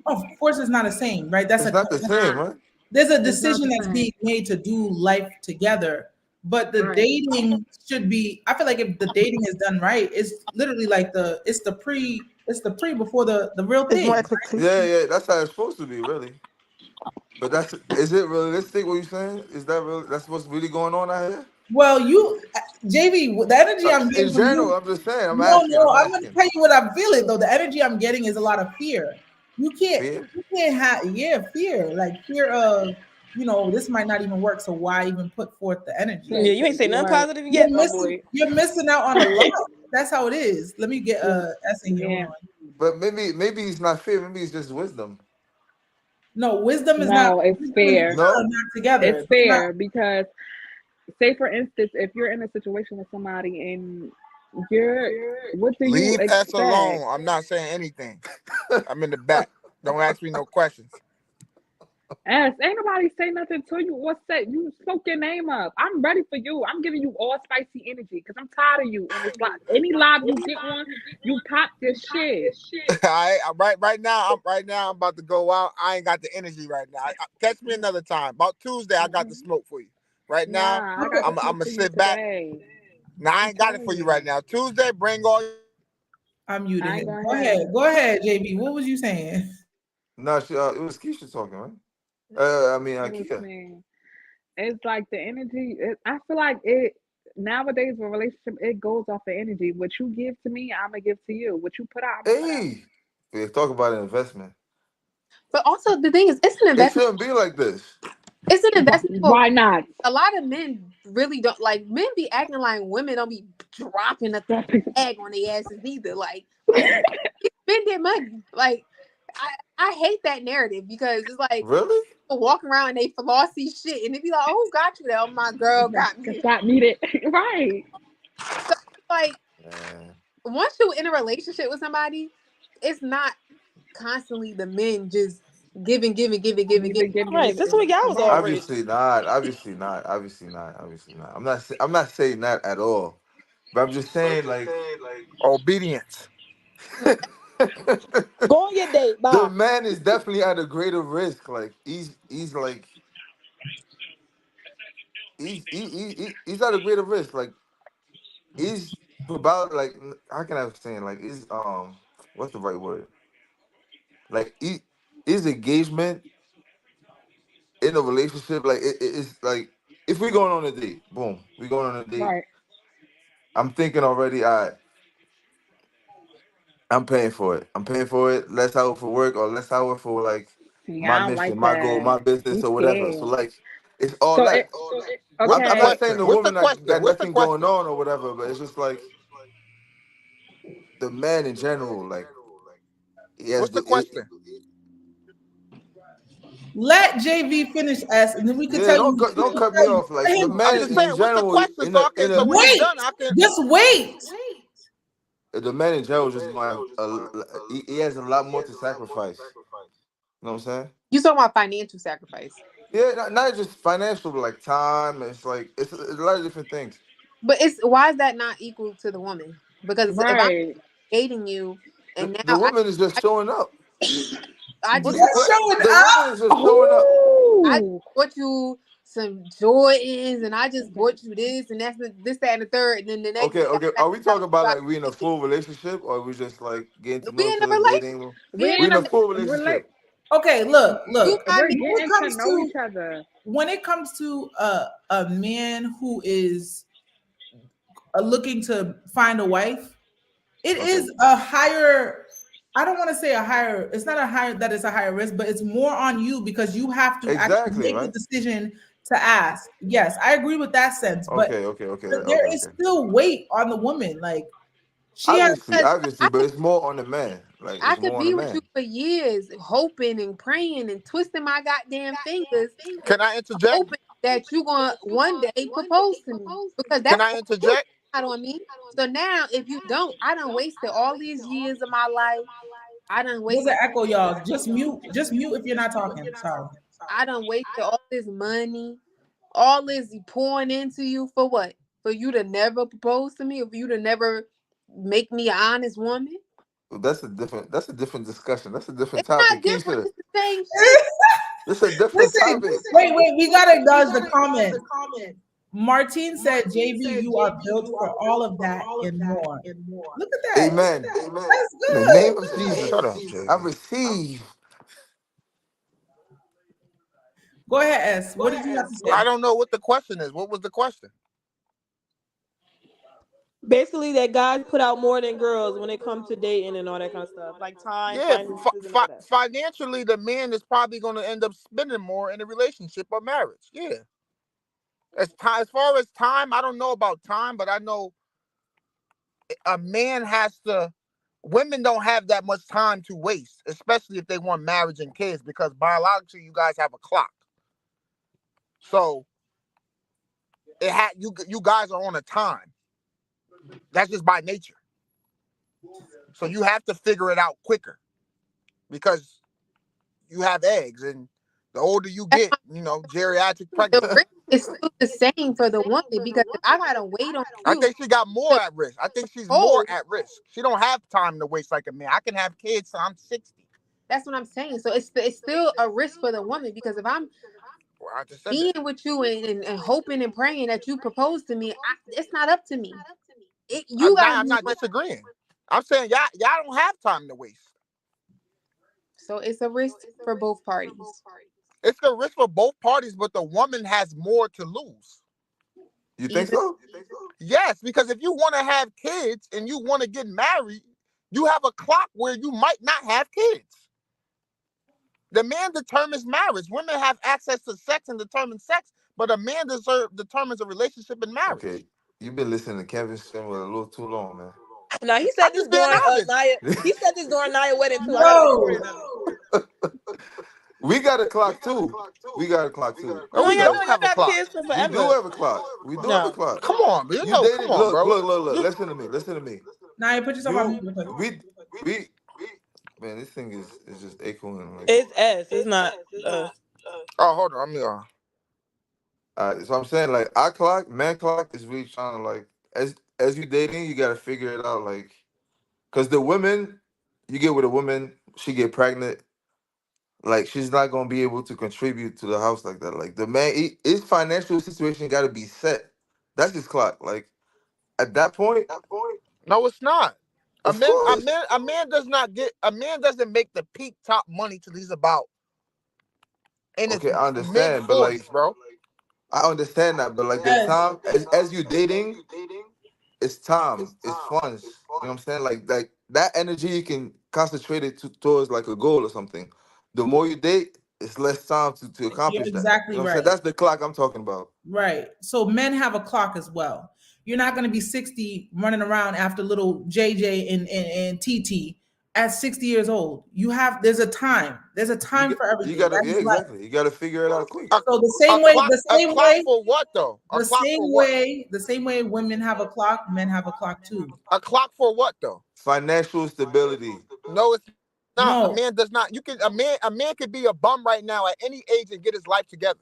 Of course, it's not the same, right? That's It's a not the same, right? there's a It's not decision the that's same. being made to do life together. But the Right. dating should be, I feel like if the dating is done right, it's literally like it's the pre before the real It's more thing. Yeah, expectation. yeah, that's how it's supposed to be, really. But is it realistic? What you saying? Is that real? That's what's really going on out here? Well, JV, the energy I'm In getting from general, you, I'm just saying. I'm no, asking. no, I'm I'm gonna asking. tell you what I'm feeling though. The energy I'm getting is a lot of fear. You can't, Fear? you can't have, yeah, fear, like fear of, this might not even work. So why even put forth the energy? Yeah, you ain't say nothing Right. positive yet, my boy. You're missing out on a lot. That's how it is. Let me get S in here. Hold Yeah. on. But maybe it's not fear. Maybe it's just wisdom. No, wisdom is not. No, it's Wisdom and fear fair. are No. not together. It's They're not. fair because, say for instance, if you're in a situation with somebody and you're, what do you Leave S expect? alone. I'm not saying anything. I'm in the back. Don't ask me no questions. Ask, ain't nobody say nothing to you or say you spoke your name up. I'm ready for you. I'm giving you all spicy energy because I'm tired of you. And it's like any live you get on, you pop this shit. Right now. I'm about to go out. I ain't got the energy right now. Catch me another time. About Tuesday, I got the Mhm. smoke for you. Right now, Nah, I got Okay. the I'm smoke gonna for you sit back. today. Now I I'm ain't got it telling for you right you. now. Tuesday, bring all. I'm muted I ain't him. gonna Go have ahead. it. Go ahead, JB. What was you saying? No, it was Keisha talking, right? I mean, It was Kia. me. It's like the energy. I feel like it nowadays with relationship, it goes off the energy. What you give to me, I'm gonna give to you. What you put out, I'm gonna put out. Hey, we talk about an investment. But also the thing is, it's an It investment. shouldn't be like this. It's an investment for Why not? a lot of men. Really don't like men be acting like women don't be dropping a bag on their asses either. Like spend their money. Like I hate that narrative because it's like Really? people walk around and they flossy shit and they be like, "Oh, who got you that? Oh, my girl got me." Got needed. Right. So like Man. once you're in a relationship with somebody, it's not constantly the men just giving, giving, giving, giving, giving. Right, this week I was Right. already. Obviously not. Obviously not. Obviously not. Obviously not. I'm not saying that at all. But I'm just saying like Obedience. Go on your date, the bye. man is definitely at a greater risk. Like he's like he's at a greater risk. Like he's about like how can I say it? Like is what's the right word? Like his engagement in a relationship, like it's like if we're going on a date, boom, we going on a date. Right. I'm thinking already, I'm paying for it. I'm paying for it. Let's have it for work or let's have it for like See, my I don't like mission, my goal, that. my business You or whatever. So scared. like it's all So that. What's the I'm okay. not saying question? the What's the woman question? got What's the nothing going question? on or whatever, but it's just like the man in general, like he has What's the the question? Let JV finish S, and then we could yeah. tell you. We Don't can cut me tell you. off. Like Let the him I'm man just finish. saying. in What's the general, question? So I can. So when he's Wait, done, I can. just wait. the man in general just gonna have he has a lot more to sacrifice. You know what I'm saying? You talking about financial sacrifice, Yeah, not just financial, but like time. It's like it's a lot of different things. but it's why is that not equal to the woman? Because if I'm Right. dating you and The now woman is just I, showing up. I What just you Just what? showing The up. woman is just showing up. I just Oh, bought you some Jordans and I just bought you this and that's this, that, and the third. And then the next Okay, day okay. I Are we talking about got like we in a you full relationship, or we just like getting to we know each in a other, relationship. dating? We we We in in in a a a full relate. relationship. Okay, look, you look. got We're me. When it getting to comes know to each other. a man who is looking to find a wife, it Okay. is a higher. I don't want to say a higher. It's not a higher that it's a higher risk, but it's more on you because you have to actually Exactly. make the Right. decision to ask. Yes, I agree with that sense, but Okay. Okay. Okay. there Okay. is Okay. still weight on the woman. Like she has. Obviously, Because obviously, but it's more on the man. Like I it's could more on the be with you man. for years, hoping and praying and twisting my goddamn fingers, Can I interject? hoping that you're gonna one day propose to me. Because Can that's I all you interject? got on me. So now if you don't, I done wasted all these years of my life. I done There's wasted. an echo, y'all. Just mute. Just mute if you're not talking. Sorry. I done wasted all this money, all this pouring into you for what? For you to never propose to me, or for you to never make me an honest woman? That's a different discussion. That's a different It's not topic. different. Keisha, It's the same shit. this is a different Listen, topic. wait. We gotta acknowledge the comment. Martine said, JB, you are built for all of that and more. Look at that. Amen. That's In the good. name of Jesus, Shut up, Jay. I receive. Go ahead, S. What did you have to I say? don't know what the question is. What was the question? Basically, that guys put out more than girls when it comes to dating and all that kind of stuff, like time, Yeah, finances, and all that. financially, the man is probably going to end up spending more in a relationship or marriage. Yeah. As far as time, I don't know about time, but I know a man has to. Women don't have that much time to waste, especially if they want marriage and kids, because biologically, you guys have a clock. So you guys are on a time. That's just by nature. So you have to figure it out quicker because you have eggs, and the older you That's get, geriatric why the pregnancy. risk is still the same for the woman because if I gotta wait on I you think she got more to at risk. I think she's more propose, at risk. She don't have time to waste like a man. I can have kids till I'm 60. that's what I'm saying. So it's still a risk for the woman because if I'm Well, I just said that. being with you and hoping and praying that you propose to me, it's not up to me. You gotta I'm be not one. disagreeing. I'm saying y'all don't have time to waste. So it's a risk for both parties. It's a risk for both parties, but the woman has more to lose. You think Either so? Yes, because if you want to have kids and you want to get married, you have a clock where you might not have kids. The man determines marriage. Women have access to sex and determine sex, but a man determines a relationship and marriage. Okay. You've been listening to Kevin Samuel a little too long, man. Now he said I'm this just being during honest. Naya. He said this during Naya wedding too. I got a No. recording of it. We got a clock too. We got a clock too. No, No, we We y'all got know don't a, y'all have a got clock. kids for we do forever. have a clock. We do have a No. clock. Come on, man. You dated. Come on, Look, bro. look, look, look. You, Listen to me. Listen to me. Now you put yourself on mute You real quick. we man, this thing is just echoing like. It's S. It's not us. oh, hold on. So I'm saying like our clock, man clock is really trying to like as you dating, you gotta figure it out like because the women you get with a woman, she get pregnant, like she's not gonna be able to contribute to the house like that. Like the man, his financial situation got to be set. That's his clock. Like at that point, no, it's not. A of man, a course. man, a man does not get. A man doesn't make the peak top money till he's about in his Okay, I mid understand, but like 40s, bro. I understand that, but like the Yes. time as you dating, it's time, it's funds. You know what I'm saying? Like that energy you can concentrate it towards like a goal or something. The more you date, it's less time to You're accomplish that. You exactly know what I'm saying? right. That's the clock I'm talking about. Right. So men have a clock as well. You're not going to be 60 running around after little JJ and TT at 60 years old. There's a time. There's a You time get for you everything. gotta That yeah, is life. exactly. You gotta figure it out quick. A, So a clock, the a same clock way, for what though? A clock for what? the same way women have a clock, men have a clock too. A clock for what though? Financial stability. No, it's not. A No. man does not. You can a man could be a bum right now at any age and get his life together.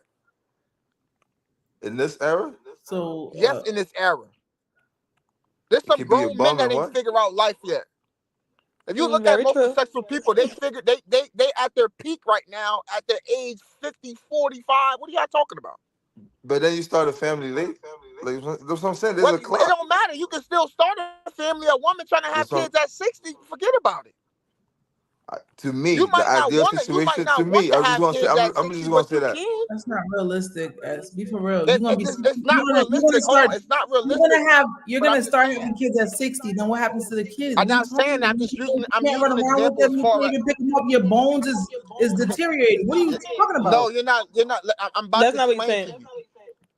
In this era, So Yes, in this era, there's it some could be a grown men bum that and ain't what? figure out life yet. If you look at Very most true. successful people, they figure they at their peak right now at their age 50, 45. What are y'all talking about? But then you start a family late. Like that's what I'm saying. There's What a it clock. don't matter. You can still start a family. A woman trying to have There's kids some at 60, forget about it. to You me, the might not ideal want to. You might situation to not want me, to I'm just have gonna say kids at I'm 60, just gonna but say you that. can. that's not realistic. As be for real, you're It, gonna it be just 60. it's not You're gonna realistic. Hold on, start. it's not You're realistic. gonna have. You're But I'm gonna just start saying. having kids at 60. Then what happens to the kids? I'm What are you not talking saying that. about? I'm just You using. I'm can't run using an around with example them. as You far can't as. even pick them up. Your bones is deteriorating. What are you talking No, about? you're not. You're not. I'm about That's to not what he's explain saying. to you.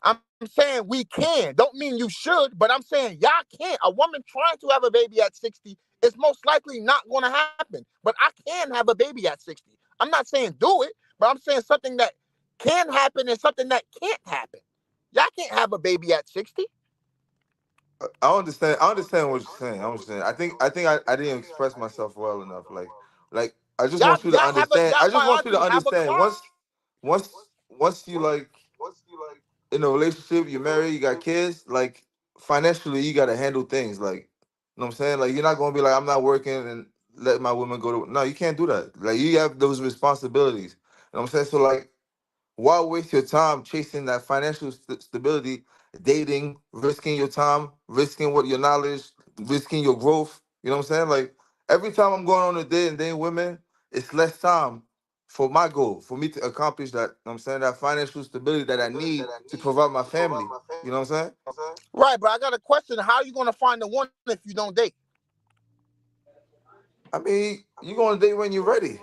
I'm saying we can. Don't mean you should, but I'm saying y'all can't. A woman trying to have a baby at 60 is most likely not going to happen. But I can have a baby at 60. I'm not saying do it, but I'm saying something that can happen and something that can't happen. Y'all can't have a baby at 60. I understand. I understand what you're saying. I understand. I think I didn't express myself well enough. Like Like I just want you to understand. I y'all just want you to biology have a understand. clock? Once you like in a relationship, you're married, you got kids, like financially you gotta handle things. Like you know what I'm saying? Like you're not gonna be like, I'm not working and let my woman go to no, you can't do that. Like you have those responsibilities. You know what I'm saying? So like why waste your time chasing that financial stability, dating, risking your time, risking what your knowledge, risking your growth? You know what I'm saying? Like every time I'm going on a date and dating women, it's less time for my goal, for me to accomplish that. You know what I'm saying? That financial stability that I need to provide my family. You know what I'm saying? Right, but I got a question. How are you gonna find the one if you don't date? I mean, you're gonna date when you're ready.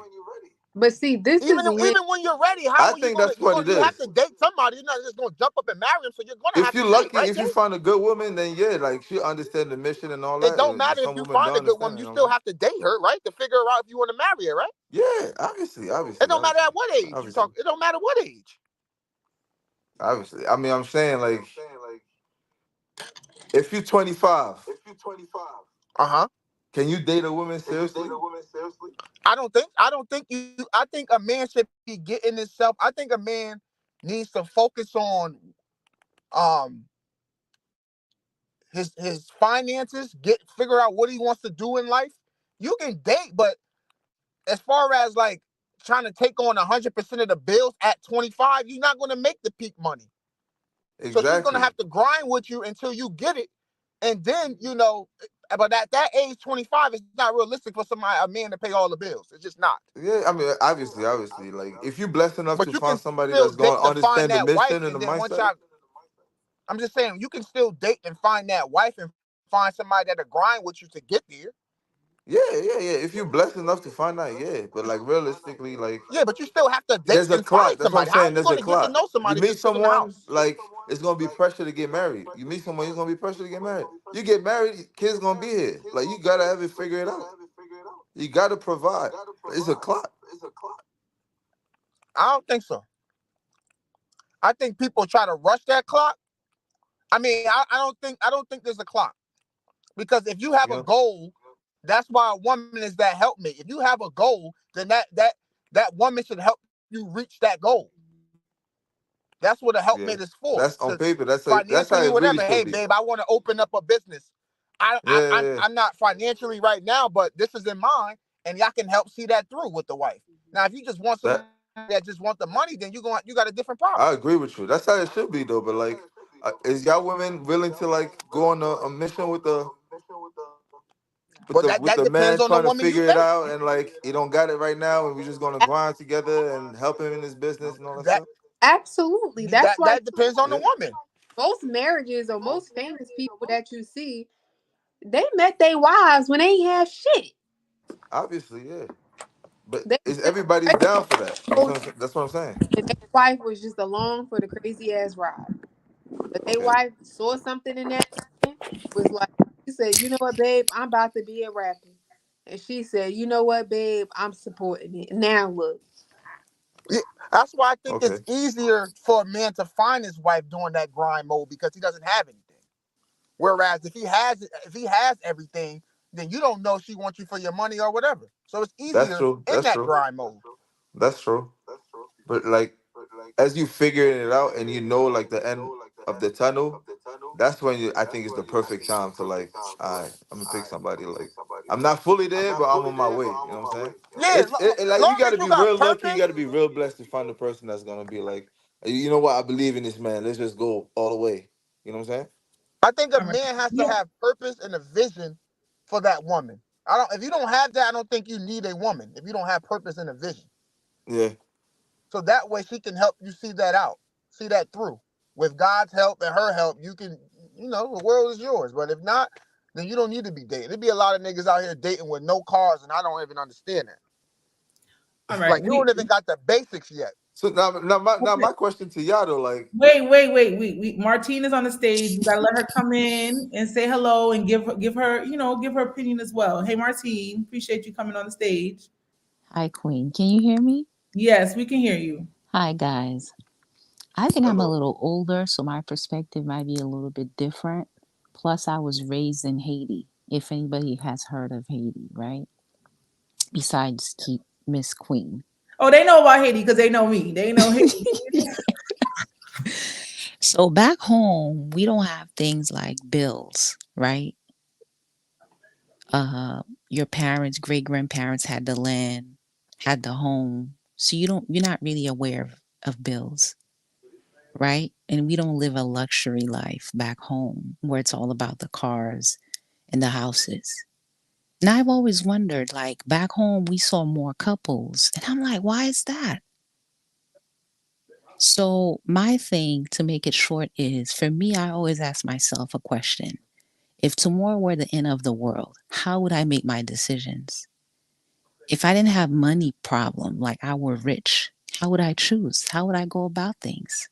But see, this is when Even when you're ready, how I are you think gonna that's what it you have is. to date somebody? You're not just gonna jump up and marry him, so you're gonna If have to you're date, lucky, right? if you find a good woman, then yeah, like she understand the mission and all It that. don't And matter if some you women find don't a good understand woman, it. You you know what I'm still saying? have to date her, right? To figure out if you want to marry her, right? Yeah, obviously, It obviously, don't matter obviously, at what age you obviously, talk. It don't matter what age. obviously. I mean, I'm saying like, if you're 25, Uh-huh. can you date a woman seriously? I don't think you. I think a man should be getting himself. I think a man needs to focus on um his finances, figure out what he wants to do in life. You can date, but as far as like trying to take on 100% of the bills at 25, you're not going to make the peak money. So she's going to Exactly. have to grind with you until you get it, and then But at that age, 25, it's not realistic for a man to pay all the bills. It's just not. Yeah, I mean, obviously, like if you're blessed enough But to you can find somebody still that's date going to to find understand the that wife, mission and the and then once mindset. y'all, I'm just saying, you can still date and find that wife and find somebody that'll grind with you to get there. Yeah, yeah, yeah. If you're blessed enough to find out, yeah. But like realistically, like Yeah, but you still have to date there's a and find clock. That's what I'm somebody. How are saying. you There's going a to get to clock. know You somebody meet just sitting in the someone, house? like it's gonna be pressure to get married. You meet someone, it's gonna be pressure to get married. You get married, kids gonna be here. Like you gotta have it figured out. You gotta provide. It's a clock. I don't think so. I think people try to rush that clock. I mean, I don't think there's a clock, because if you have You a know? goal, that's why a woman is that helpmate. If you have a goal, then that woman should help you reach that goal. That's what a helpmate Yeah. is for. That's To on paper. That's how financially, it really whatever. Hey, should be. babe, I want to open up a business. I, Yeah, I, yeah, I'm, yeah. I'm not financially right now, but this is in mind, and y'all can help see that through with the wife. Now, if you just want somebody That that just want the money, then you got a different problem. I agree with you. That's how it should be though. But like, is y'all women willing to like go on a mission with the But with that the depends man on the trying to woman you figure it date. out and like he don't got it right now and we're just gonna grind together and help him in his business and all that That stuff? absolutely. That's that why that depends on the Yeah, woman. most marriages or most famous people that you see, they met their wives when they ain't have shit. obviously, yeah. But They is just everybody's down for that? You know what I'm saying? That's what I'm saying. and their wife was just along for the crazy ass ride. But their Okay, wife saw something in that man, was like, she said, you know what, babe, I'm about to be a rapper. And she said, you know what, babe, I'm supporting it. Now look. Yeah, that's why I think it's okay. easier for a man to find his wife during that grind mode, because he doesn't have anything. Whereas if he has everything, then you don't know she wants you for your money or whatever. So it's That's easier true. in That's that true. grind mode. That's true. But like as you figuring it out and you know like the end of the tunnel, that's when I think it's the perfect time to like, all right, I'm gonna pick somebody. Like I'm not fully there, but I'm on my way. You know what I'm saying? Yeah, Like you long got as to you be got real lucky. You purpose. got to be real blessed to find the person that's gonna be like, you know what? I believe in this man. Let's just go all the way. You know what I'm saying? I think a All right. man has to Yeah. have purpose and a vision for that woman. I don't. If you don't have that, I don't think you need a woman. If you don't have purpose and a vision, Yeah, so that way she can help you see that out, see that through. With God's help and her help, you can, the world is yours. But if not, then you don't need to be dating. There'd be a lot of niggas out here dating with no cars, and I don't even understand that. All Like right. you don't even got the basics yet. so now my question to y'all though, like, Wait. Martine is on the stage. We gotta let her come in and say hello and give her opinion as well. Hey, Martine, appreciate you coming on the stage. Hi, Queen. Can you hear me? Yes, we can hear you. Hi, guys. I think I'm a hello. little older, so my perspective might be a little bit different. Plus, I was raised in Haiti, if anybody has heard of Haiti, right? besides Miss Queen. Oh, they know about Haiti because they know me. They know Haiti. So back home, we don't have things like bills, right? Your parents, great grandparents had the land, had the home. So you're not really aware of bills, right? And we don't live a luxury life back home where it's all about the cars and the houses. And I've always wondered, like back home, we saw more couples. And I'm like, why is that? So my thing to make it short is for me, I always ask myself a question. If tomorrow were the end of the world, how would I make my decisions? If I didn't have money problem, like I were rich, how would I choose? How would I go about things?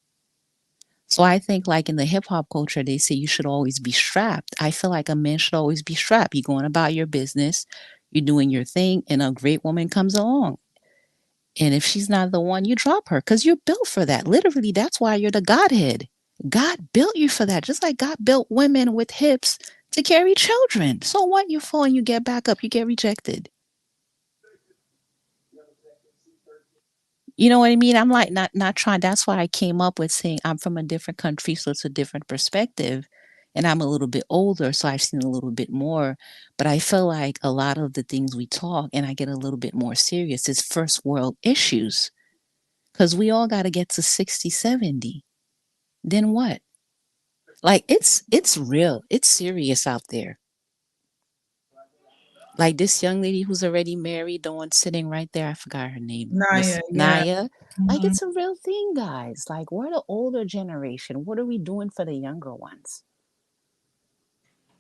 So I think like in the hip hop culture, they say you should always be strapped. I feel like a man should always be strapped. You're going about your business, you're doing your thing, and a great woman comes along. And if she's not the one, you drop her because you're built for that. Literally, that's why you're the Godhead. God built you for that, just like God built women with hips to carry children. So what? You fall and you get back up, you get rejected. You know what I mean? I'm like not trying. That's why I came up with saying I'm from a different country, so it's a different perspective. And I'm a little bit older, so I've seen a little bit more. But I feel like a lot of the things we talk, and I get a little bit more serious, is first world issues. Because we all got to get to 60, 70. Then what? Like it's real. It's serious out there. Like this young lady who's already married, the one sitting right there, I forgot her name, Naya, Miss yeah. Naya. Like Mhm. it's a real thing, guys. Like we're the older generation. What are we doing for the younger ones?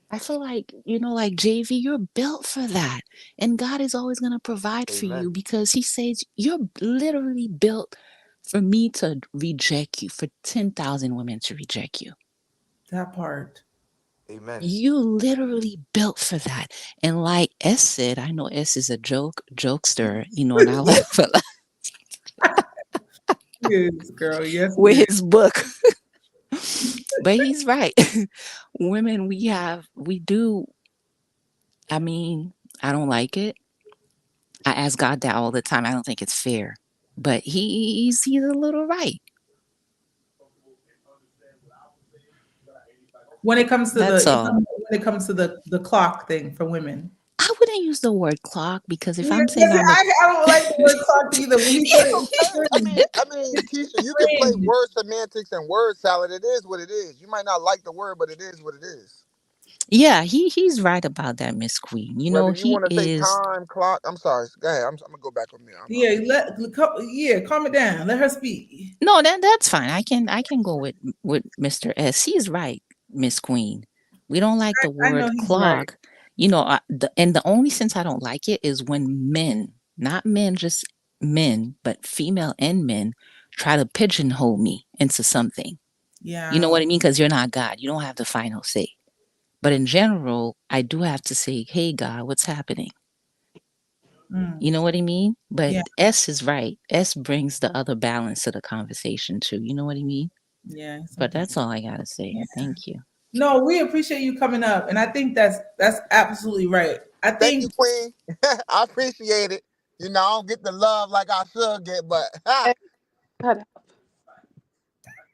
I feel like, like JV, you're built for that. And God is always going to provide for you Amen. because He says you're literally built for me to reject you, for 10,000 women to reject you. That part. Amen. You literally built for that. And like S said, I know S is a jokester, and I laugh a lot Yes, girl. Yes, he with is. his book. But he's right. Women, we do. I mean, I don't like it. I ask God that all the time. I don't think it's fair. But he's a little right. When it comes to That's all. the clock thing for women. I wouldn't use the word clock because if Yeah, I'm saying I'm a I don't like the word clock either. When he said That's it, okay. it's cringe. I mean, Keisha, you can play Cringe. word semantics and word salad. It is what it is. You might not like the word, but it is what it is. Yeah, he's right about that, Miss Queen. Whether you He want to say is. time, clock. I'm sorry. Go ahead. I'm gonna go back on there. Yeah, calm it down. Let her speak. No, that's fine. I can go with Mr. S. He's right, Miss Queen. We don't like the I know word he's right. clock. And the only sense I don't like it is when men, not men, just men, but female and men, try to pigeonhole me into something. Yeah, You know what I mean? Because you're not God. You don't have the final say. But in general, I do have to say, "Hey, God, what's happening?" mm, You know what I mean? But yeah, S is right. S brings the other balance to the conversation too. You know what I mean? yeah. But Sometimes. that's all I gotta say. Yeah. Thank you. No, we appreciate you coming up, and I think that's absolutely right. I Thank you, think Queen. I appreciate it. You know, I don't get the love like I should get, but Shut up.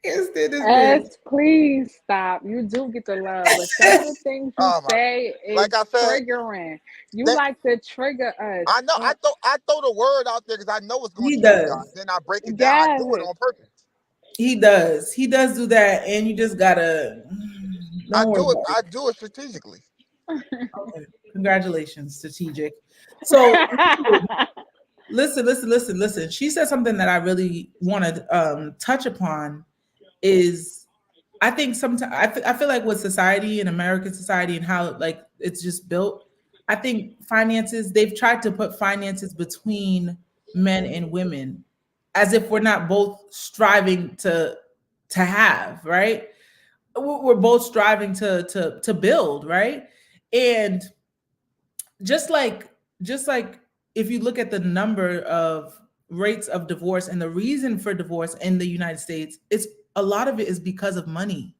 it's this bitch. S, please stop. You do get the love, but some of the things you oh my! say is Like I said, triggering. You that like to trigger us. I know. And I throw the word out there because I know it's going He to trigger y'all. does. Then I break it down. I do it yes, on purpose. He does. He does do that, and you just gotta I don't worry do it. about it. I do it strategically. Okay. Congratulations, strategic. So listen. She said something that I really want to touch upon is I think sometimes I feel like with society and American society and how like it's just built, I think finances they've tried to put finances between men and women as if we're not both striving to have, right? We're both striving to build, right? And just like just like if you look at the number of rates of divorce and the reason for divorce in the United States, it's a lot of it is because of money.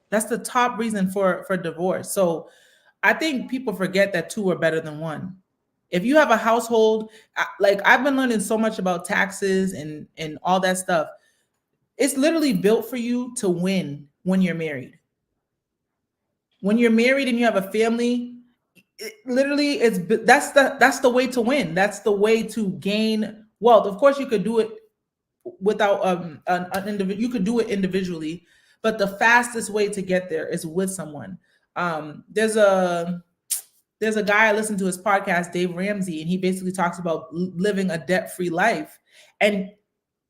That's the top reason for divorce. So I think people forget that two are better than one. If you have a household, like I've been learning so much about taxes and all that stuff. It's literally built for you to win when you're married. When you're married and you have a family, literally that's the way to win. That's the way to gain wealth. Of course, you could do it without an individual. You could do it individually, but the fastest way to get there is with someone. There's a guy I listen to his podcast, Dave Ramsey, and he basically talks about living a debt free life. And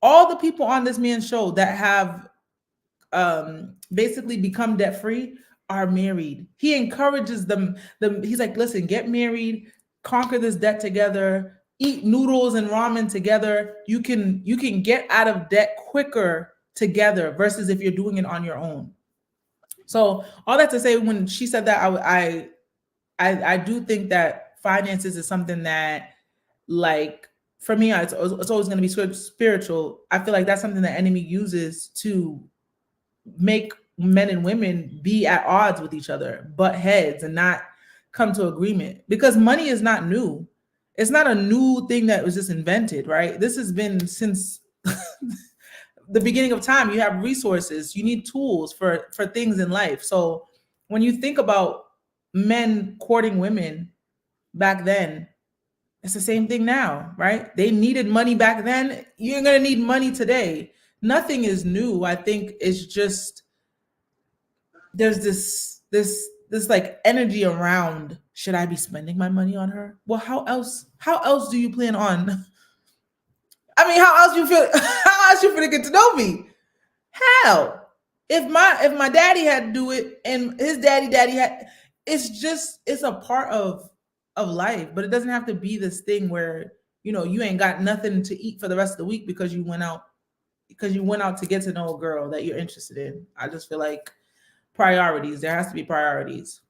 all the people on this man's show that have basically become debt free are married. He encourages them. He's like, listen, get married, conquer this debt together, eat noodles and ramen together. You can get out of debt quicker together versus if you're doing it on your own. So all that to say, when she said that, I do think that finances is something that, like, for me, it's always going to be spiritual. I feel like that's something the enemy uses to make men and women be at odds with each other, butt heads, and not come to agreement. Because money is not new. It's not a new thing that was just invented, right? This has been since the beginning of time. You have resources, you need tools for things in life. So when you think about men courting women back then, it's the same thing now, right? They needed money back then. You're going to need money today. Nothing is new. I think it's just there's this like energy around, should I be spending my money on her? Well, how else do you plan on I mean, how else you feel how else you gonna get to know me? How? If my daddy had to do it and his daddy had, it's a part of life, but it doesn't have to be this thing where you ain't got nothing to eat for the rest of the week because you went out to get to know a girl that you're interested in. I just feel like priorities. There has to be priorities.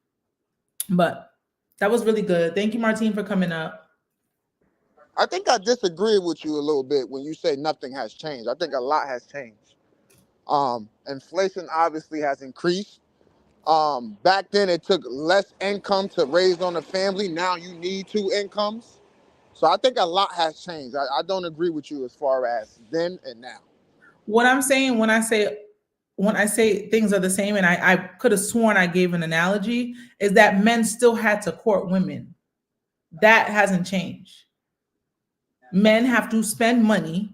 But that was really good. Thank you, Martine, for coming up. I think I disagree with you a little bit when you say nothing has changed. I think a lot has changed. Inflation obviously has increased. Back then it took less income to raise on a family. Now you need two incomes. So I think a lot has changed. I don't agree with you as far as then and now. What I'm saying when I say things are the same, and I could have sworn I gave an analogy, is that men still had to court women. That hasn't changed. Men have to spend money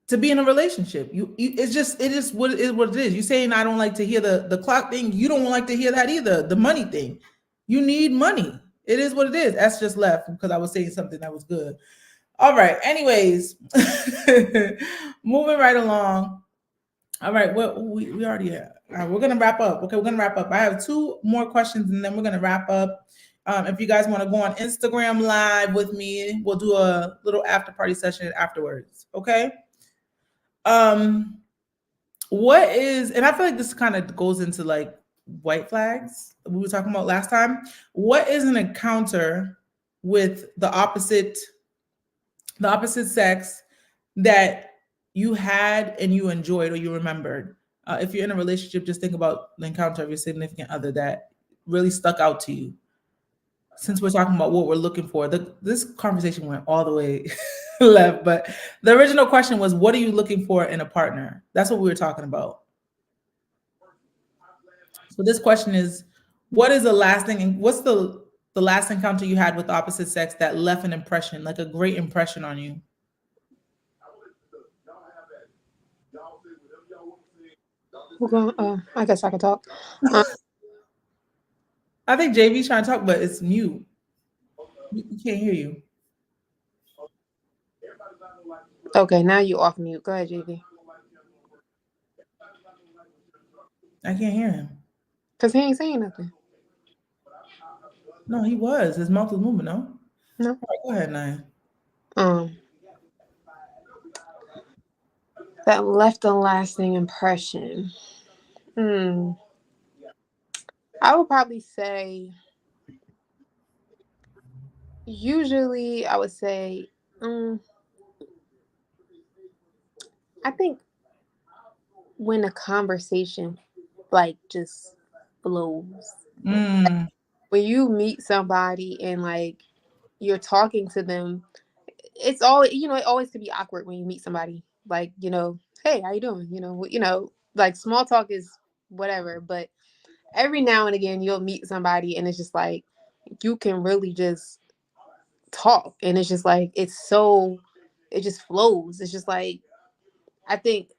to be in a relationship. It is what it is. What it is. You saying I don't like to hear the clock thing. You don't like to hear that either. The money thing. You need money. It is what it is. That's just left because I was saying something that was good. All right. Anyways, moving right along. All right. Well, we already have. All right, we're gonna wrap up. Okay, we're gonna wrap up. I have two more questions and then we're gonna wrap up. If you guys want to go on Instagram Live with me, we'll do a little after party session afterwards. Okay. Um, what is, and I feel like this kind of goes into like white flags we were talking about last time. What is an encounter with the opposite sex that you had and you enjoyed or you remembered? If you're in a relationship, just think about the encounter of your significant other that really stuck out to you. Since we're talking about what we're looking for, this conversation went all the way left, but the original question was, what are you looking for in a partner? That's what we were talking about. So this question is, what is the last thing, and what's the last encounter you had with the opposite sex that left an impression, like a great impression on you? I guess I can talk. Um, I think JV's trying to talk, but it's mute. We can't hear you. okay, now you off mute. Go ahead, JV. I can't hear him. Cause he ain't saying nothing. No, he was. His mouth was moving. No. No. All right, go ahead, Naya. Um, that left a lasting impression. Hmm. I would probably say, usually, I would say, I think when a conversation like just flows. Mm, When you meet somebody and like you're talking to them, it's all, it always could be awkward when you meet somebody. Like, hey, how you doing? Like small talk is whatever, but every now and again you'll meet somebody and it's just like you can really just talk, and it's just like it just flows. It's just like, I think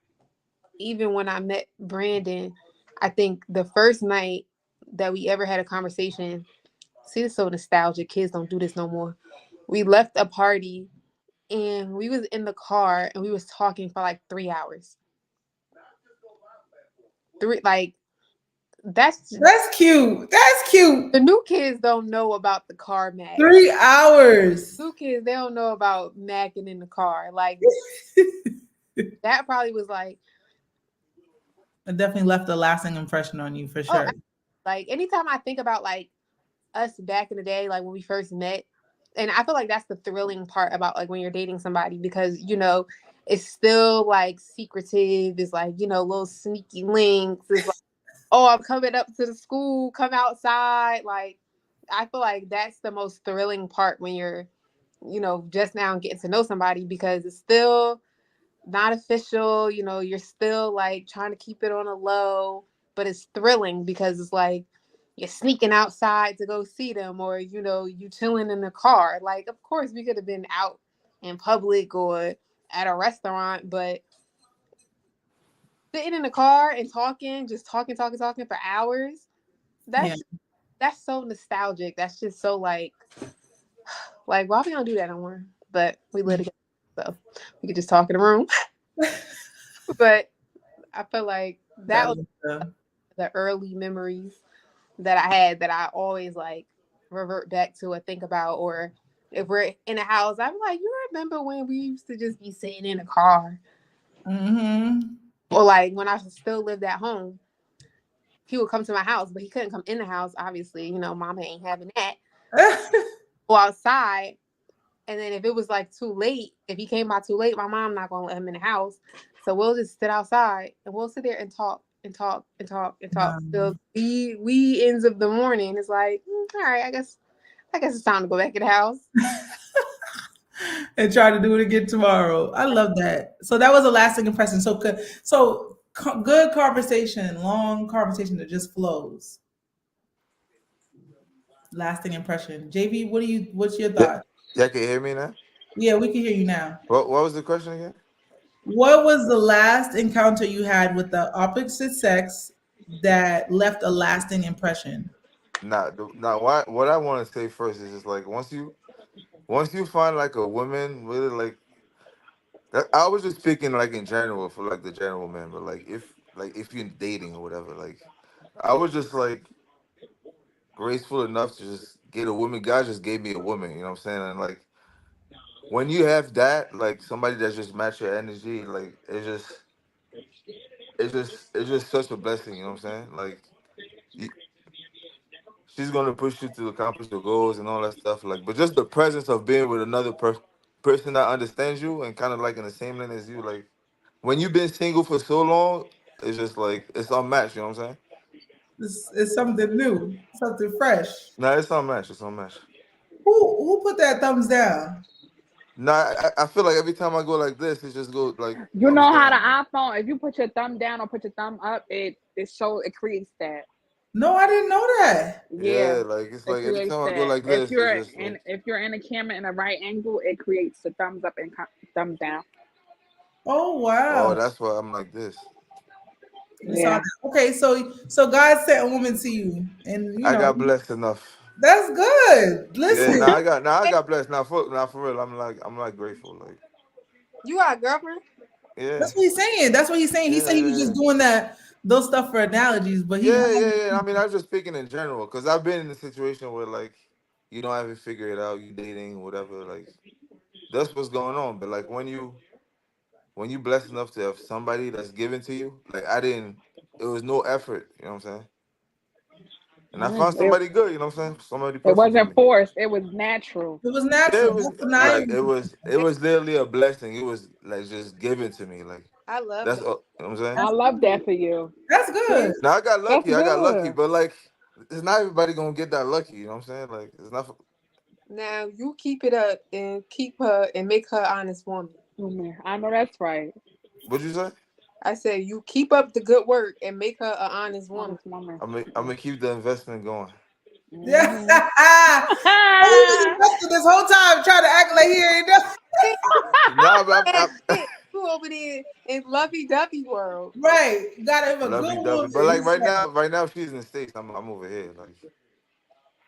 even when I met Brandon, I think the first night that we ever had a conversation, see, it's so nostalgic. Kids don't do this no more. We left a party and we was in the car and we was talking for like 3 hours. Three, like, that's That's cute. That's cute. the new kids don't know about the car mag. 3 hours. New kids, they don't know about macking in the car. Like, that probably was like, It definitely left a lasting impression on you for oh, sure. like anytime I think about like us back in the day, like when we first met, and I feel like that's the thrilling part about like when you're dating somebody, because it's still like secretive. It's like, little sneaky links. It's like, oh, I'm coming up to the school, come outside. Like, I feel like that's the most thrilling part when you're, just now getting to know somebody, because it's still not official. You're still like trying to keep it on a low, but it's thrilling because it's like you're sneaking outside to go see them, or you chilling in the car. Like, of course, we could have been out in public or at a restaurant, but sitting in the car and talking, just talking for hours. Yeah. That's so nostalgic. That's just so like why we don't do that no more? But we live together, so we could just talk in the room. But I feel like that That was was the the early memories that I had that I always like revert back to or think about. Or if we're in a house, I'm like, you remember when we used to just be sitting in a car? mm-hmm. Or like when I still lived at home, he would come to my house, but he couldn't come in the house. Obviously, mama ain't having that. Go outside, and then if it was like too late, if he came by too late, my mom not gonna let him in the house. So we'll just sit outside and we'll sit there and talk and talk and talk and talk till we ends of the morning. It's like, all right, I guess it's time to go back in the house. And try to do it again tomorrow. I love that. So that was a lasting impression. So good. So good conversation, long conversation that just flows. Lasting impression. JV, what's your Yeah, thought? y'all can hear me now. Yeah, we can hear you now. What was the question again? What was the last encounter you had with the opposite sex that left a lasting impression? Nah. What I want to say first is just like once you find like a woman really like that, I was just speaking like in general for like the general man, but like if you're dating or whatever, like I was just like graceful enough to just get a woman. God just gave me a woman, you know what I'm saying? And like when you have that, like somebody that just match your energy, like it's just such a blessing, you know what I'm saying? Like you, she's gonna push you to accomplish your goals and all that stuff. Like, but just the presence of being with another person that understands you and kind of like in the same lane as you, like when you've been single for so long, it's just like it's unmatched. You know what I'm saying? It's something new, something fresh. Nah, it's unmatched. It's unmatched. Who put that thumbs down? Nah, I feel like every time I go like this, it just goes like You thumbs know how down. Like, the iPhone, if you put your thumb down or put your thumb up, it creates that. No, I didn't know that. Yeah, yeah, like it's it like every creates time I go that. like this, it's just like If you're in a camera in a right angle, it creates the thumbs up and thumbs down. Oh oh, wow. that's why I'm like this. You saw Yeah. that. Okay, so God sent a woman to you, and I got blessed enough. that's good. Yeah, Listen, now I got blessed. Now for real, I'm like grateful. Like, You got a girlfriend? yeah, that's what he's saying. That's what he's saying. He yeah, said he was yeah, just yeah. doing those stuff for analogies, but he Yeah, has. yeah, yeah. I mean, I was just speaking in general because I've been in a situation where like you don't have it figured out, you dating, whatever. Like that's what's going on. But like when you blessed enough to have somebody that's given to you, like I didn't. It was no effort. You know what I'm saying? And I found It, somebody good. You know what I'm saying? Somebody it perfect for wasn't me. forced. It was natural. It was Yeah, it natural. was That's the like nine. it was literally a blessing. It was like just given to me. Like I love that's that. all. You know what I'm saying? I That's love good. that for you. That's See, good. Now I got that's lucky. I got lucky, good. but like it's not everybody gonna get that lucky. You know what I'm saying? Like it's not. Now you keep it up and keep her and make her honest woman. Oh man, I know that's right. What'd you say? I said you keep up the good work and make her an honest woman. Honest woman. I'm gonna keep the investment going. Yeah. Mm-hmm. He was investing this whole time trying to act like he ain't know. Nah, but That's it. You over there in lovey dovey world. Right. Got him a good lovey dovey. woman. But He like said, right now she's in the States. I'm over here. Like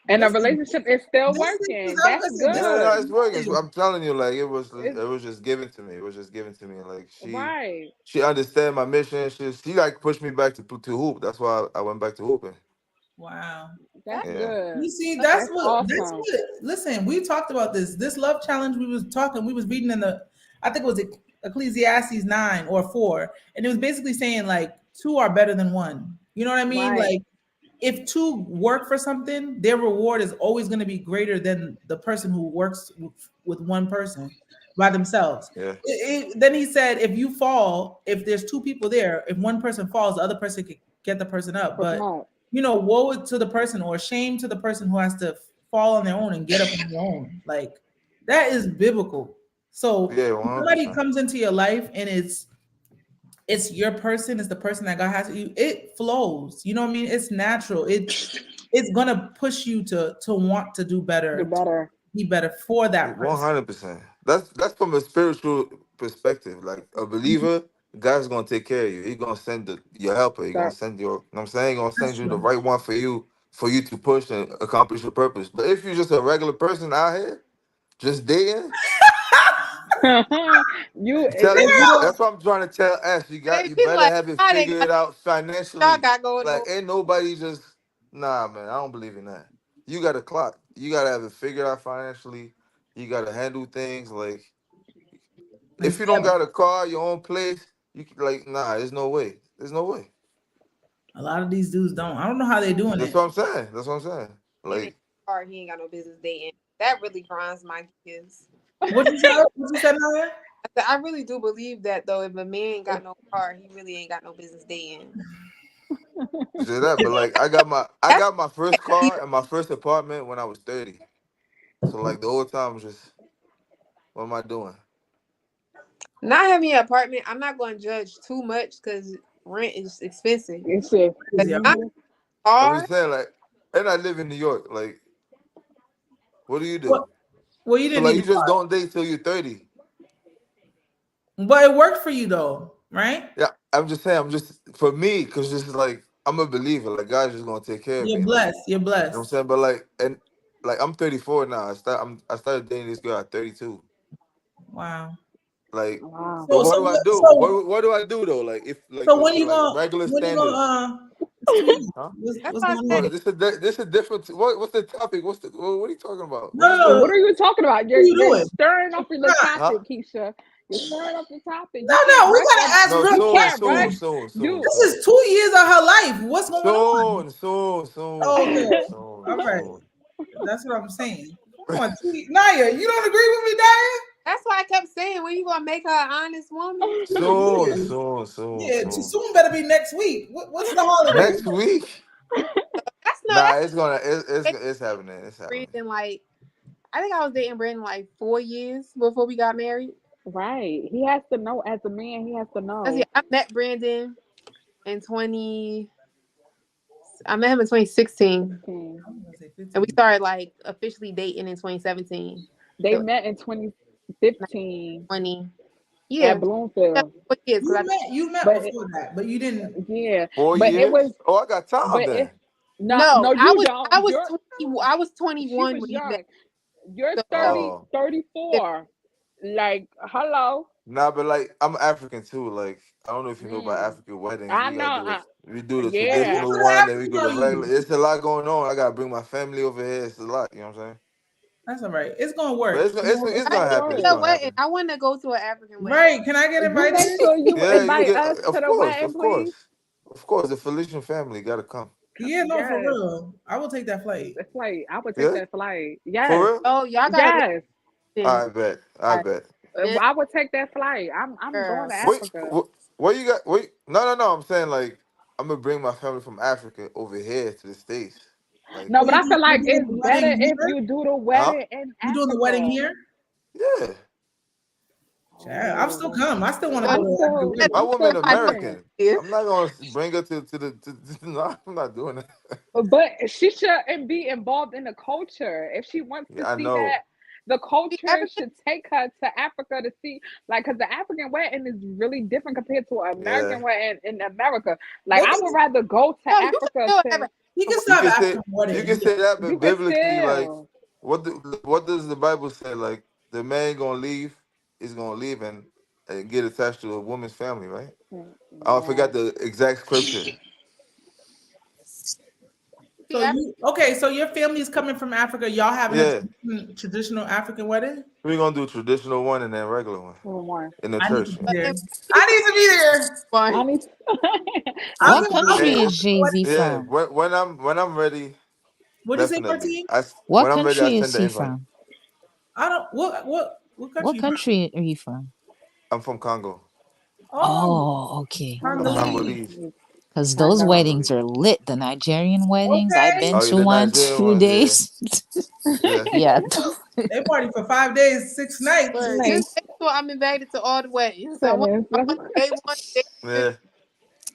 And the listen, relationship is still this is, working. I'm That's listen, this yeah, is no, good. it's working. listen. I'm telling you, like It's it was just given to me. It was just given to me. Like right. she understand my mission. She like pushed me back to hoop. That's why I went back to hooping. Wow. That's That's Yeah. good. You see, That's that's awesome. what listen, we talked about this love challenge we was reading in the I think it was Ecclesiastes 9 or 4 and it was basically saying like two are better than one. You know what I mean? Right. Like if two work for something, their reward is always going to be greater than the person who works with one person by themselves. Yeah. Then he said, if you fall, if there's two people there, if one person falls, the other person could get the person up. Put them But up. woe to the person or shame to the person who has to fall on their own and get up on their own. Like that is biblical. So Yeah. when 100. somebody percent comes into your life and it's your person, it's the person that God has you, it flows. You know what I mean? It's natural. It's gonna push you to want to do Do better, to better. be better for that person. 100%. That's from a spiritual perspective. Like a believer, God's gonna take care of you. He's gonna send your helper. He's gonna Start. send your. You know what I'm saying, he's gonna That's send you the true. right one for you to push and accomplish your purpose. But if you're just a regular person out here, just dating, You tell if you don't that's what I'm trying to tell us. man, You he's better like, have it y'all ain't figured got out y'all financially. got going Like on. ain't nobody just nah, man. I don't believe in that. You got to clock. You got to have it figured out financially. You got to handle things like Like if you don't Steph, got a car, your own place, like nah. There's no way. There's no way. a lot of these dudes don't. I don't know how they're doing That's it. what I'm saying. That's what I'm saying. It ain't Like hard. He ain't got no business dating. That really grinds my gears. What you said? What you said, Naya? I really do believe that though. If a man ain't got no car, he really ain't got no business dating. you say that, but like I That's got my first car and my first apartment when I was 30. So like the whole time was just what am I doing? not having an apartment. I'm not going to judge too much because rent is expensive. it's a But Yeah. not mhm. I'm car. just saying like, and I live in New York. Like what do you Well, do? well, you So didn't like need you a just car, don't date till you're 30. but it worked for you though, right? Yeah, I'm just saying. I'm just for me because just like I'm a believer. Like God's just gonna take care of You're me. Like blessed. You're you know what I'm blessed. saying. But like I'm 34 now. I started dating this girl at 32. Wow. Like, Wow. but So what so do I what- do? so What do I do though? Like if like so let's say like regular when you gonna standards, it's 2 years. huh? That's What's why I going said on? No, this a different. What's the topic? What are you talking about? No, What no, you no. doing? What are you talking about? What are you You're doing? stirring up the Nah, Huh? topic, Keisha. You're stirring up the topic. no, You can't no. We rush gotta that. ask No, real You soon, can't soon, rush. questions. soon, soon, You This soon, is 2 years of her life. What's going on? soon, soon, soon, Okay. soon, soon, All right. soon. That's what I'm saying. Come on, Naya, you don't agree with me, Naya? that's why I kept saying when you gonna make her an honest woman. Soon, Yeah. soon, soon, Yeah, too soon. soon better be next week. What's the holiday? Next week? That's no. Nah, That's it's happening. It's happening. Brandon. Like I think I was dating Brandon like 4 years before we got married. right. He has to know as a man. He has to Cause yeah, know. I met Brandon in 20. I met him in 2016, 15. I was gonna say and we 15. started like officially dating in 2017. They So met in 2015 20. at Yeah, yeah, Bloomfield. 4 years. Cause You met But before that, but you didn't. yeah, Four but it was, years? Oh, I got time but then. it, no, no, no, you I don't. was 20. I was She 21 was when he met. young. You're So 30, Oh. 34. Like, hello. Nah, but like I'm African too. Like I don't know if you know about Mm, African weddings. I know. We do the What Yeah, traditional part of one, then we Africa go are to regular. you? It's a lot going on. I gotta bring my family over here. It's a lot. You know what I'm saying? That's all right. It's gonna But work. it's I it's gonna didn't happen. see It's work. a gonna wedding. happen. I want to go to an African wedding. Right. Can I get You make invited? sure you Yeah, you invite get. us to the wedding, Of please. course, of course. The Felician family gotta come. Yeah, no, for Yes, real. I will take that flight. the flight. I would take Yeah, that flight. for Yes, real. Oh, y'all gotta go yes. then. I bet. I Like, bet. man, I would take that flight. I'm going girl. to Wait, Africa. what you got? Wait, no. I'm saying like I'm gonna bring my family from Africa over here to the States. Like, No, but I feel You like doing it's the better wedding if here? you do the huh? wedding in You doing the wedding Africa. here? Yeah. Child, I'm still Oh, come. I still want to Well, go I'm to African still, wedding. My I'm woman still I know coming. American. here. I'm not gonna bring her to no, I'm not doing it. But she shouldn't be involved in the culture. If she wants to Yeah, I see that, know. the See, culture everything. should take her to Africa to see, like, because the African wedding is really different compared to an Yeah. American wedding in America. Like, They I can, would rather go to No, you can Africa still have to, he can a still have an African You wedding can here. say that, you but can biblically, like, still. what does the Bible say? Like, the man gonna leave, is gonna leave and get attached to a woman's family, right? I Yeah. forgot the exact scripture. see So every you okay? So your family is coming from Africa. Y'all having a Yeah, traditional African wedding? we're gonna do a traditional one and then regular one One. in the I need to church. be Yeah. there. and I need to be there. one. I need to, I I'm What need gonna, to be I'm country And going there. is to the wedding. JV yeah, from? when I'm ready, What do you say, definitely. Martine? What When I'm ready, I country send is the he invite. from? I don't. What country What you from? country are you from? I'm from Congo. Oh, Oh, okay. I'm Congolese. Mm, Congolese. Because I those I'm know. weddings Congolese. are lit. The Nigerian weddings, I've Okay. been Oh yeah, to the one Nigerian 2 ones. Yeah, days. yeah. Yeah. They party for 5 days, 6 nights. Word. Nice. Just make sure I'm invited to all the weddings. Goodness. I want day one, day two. Yeah.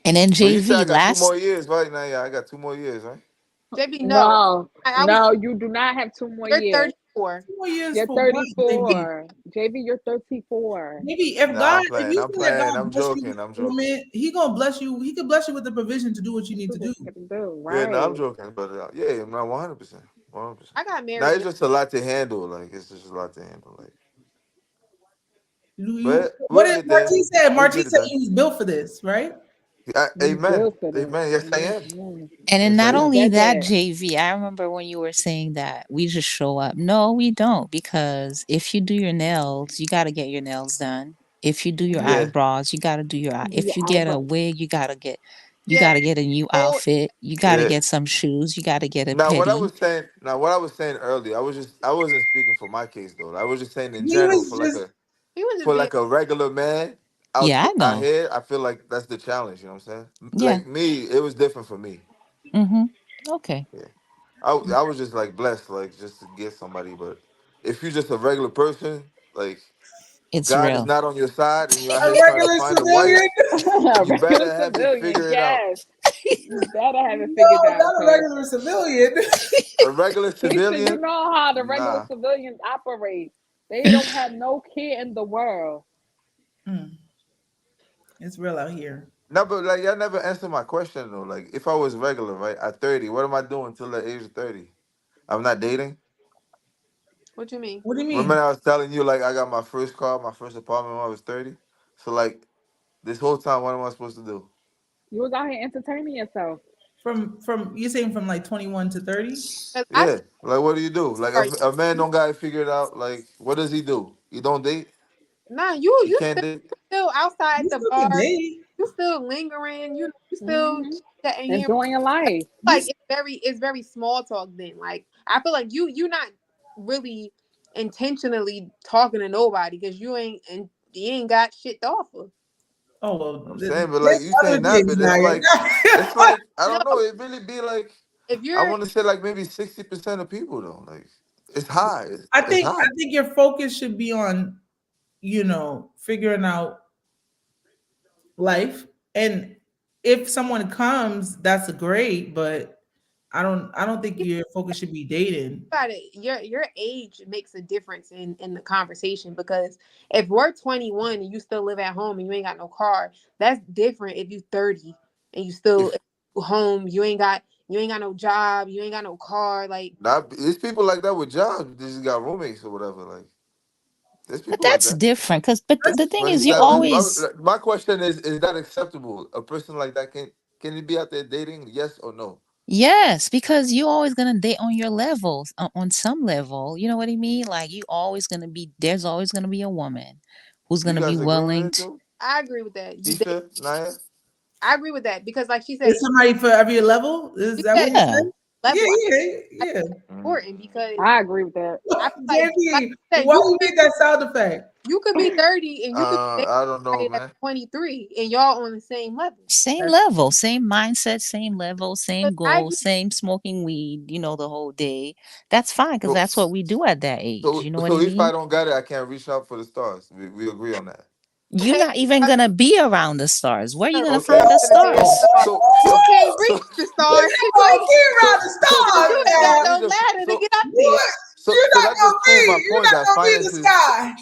And then But you said I JV got two last. more years, right? Now, yeah, I got 2 more years, right? JB, no. No, I was. no, you do not have 2 more You're years. 34. 4 years You're for what, JB? 34. JV, you're 34. Maybe if Nah, God, I'm if playing. you I'm say that playing. God I'm bless you joking. with I'm a joking. woman, He gonna bless you. He can bless you with the provision to do what you need to do. Yeah, no, I'm Right. joking. But yeah, I'm not 100%. 100%. I got Now married it's young. just a lot to handle. Like it's just a lot to handle. Like, You but what we'll did get there. Martine said? We'll Martine get it said done. he was built for this, right? You Amen. built for this. Amen. Yes, I am. Mhm. And then Yes, I not He am. only said that, that. JV, I remember when you were saying that we just show up. No, we don't, because if you do your nails, you got to get your nails done. If you do your Mhm. Yeah. eyebrows, you got to do your eye. Do your If you get a eyebrow. wig, you Yeah, got to get a new whole outfit. You got to Yeah. get some shoes. You got to get a Now petty. what I was saying earlier, I wasn't speaking for my case though. I was just saying in He general was just he was just for being like a regular man Yeah, I out know. here, I feel like that's the challenge, you know what I'm saying? Yeah. Like me, it was different for me. Mm-hmm. Okay. Yeah. I was just like blessed, like just to get somebody. But if you're just a regular person, like It's God is real. not on your side and you're out a here trying to regular find a wife, civilian. A you regular better have it civilian. figured out. Yes. You better have it No, figured out, not a because regular civilian. A regular Keisha, you civilian, know how the regular nah. civilians operate. They don't have no care in the world. Mm, it's real out here. No, but like y'all never answered my question though. Like if I was regular, right, at 30, what am I doing till the age of 30? I'm not dating. what you mean? What do you Remember mean? I was telling you like I got my first car, my first apartment when I was 30? So like this whole time, what am I supposed to do? You was out here entertaining yourself. From you saying from like 21 to 30? Because I Yeah. Like what do you do? Like are a man don't got it figured out. Like what does he do? He don't date? nah, He you can't date? still outside You the still can bar. date. You still lingering. You still Hmm. chatting here. Enjoying your life. You Like s- it's very small talk then. Like I feel like you're not really intentionally talking to nobody because you ain't got shit to offer. oh well, I'm saying, but like there's you other saying that, things, but Naya. it's like I No, don't know, it really be like if I you're want to say like maybe 60% of people though. Like it's high. I It's think high. your focus should be on, figuring out life. And if someone comes, that's great, but I don't think your focus should be dating. about it, your age makes a difference in the conversation because if we're 21 and you still live at home and you ain't got no car, that's different if you 30 and you still If home, you ain't got no job, you ain't got no car, like not, it's people like that with jobs. They just got roommates or whatever. Like there's But people like that's that. different. But the thing But is, is you that always. my question is that acceptable? A person like that can he be out there dating? Yes or no? Yes, because you always gonna date on your levels, on some level. You know what I mean? Like you always gonna be. There's always gonna be a woman who's You gonna be guys agree with willing it to. too? I agree with that. Keisha, Naya? I agree with that because like she said, Is somebody for every level? Is you that what said you Yeah. said? Yeah, level. yeah. Important because I agree with that. I feel like JP, I said, why you make that sound effect? you could be 30 and you could be dating I don't know, somebody that's man. 23 and y'all on the same level. Same That's level, same mindset, same level, But same I goals, agree. same smoking weed, the whole day. That's fine because So, that's what we do at that age. so, You know what I so if I mean? don't got it, I can't reach out for the stars. We agree on that. You're not even I gonna be around the stars. Where are you gonna Okay. find the gonna be stars? you can't So, reach the stars. you gonna be around the so, stars You ain't got so now. we no just ladder to so get up there. What? so so that just proved my You're point not that gonna be in the finances. sky.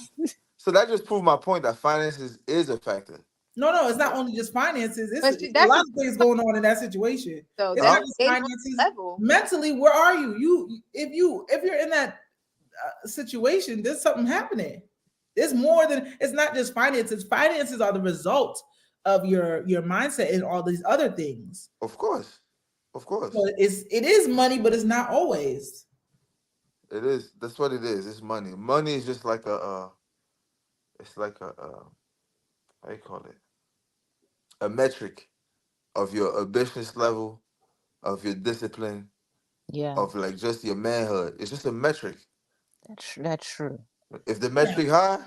So that just proved my point that finances is a factor. No, it's not only just finances. It's But a that's lot just of things going on in that situation. though. It's They not Huh? just they on finances. level. Mentally, where are you? If you're in that situation, there's something happening. It's more than it's not just finances. Finances are the result of your mindset and all these other things. Of course. Of So course. it is money, but it's not always. It is. That's what it is. It's money. Money is just like it's like how you call it? A metric of your business level, of your discipline, Yeah, of like just your manhood. It's just a metric. that's true. If the Yeah. metric high,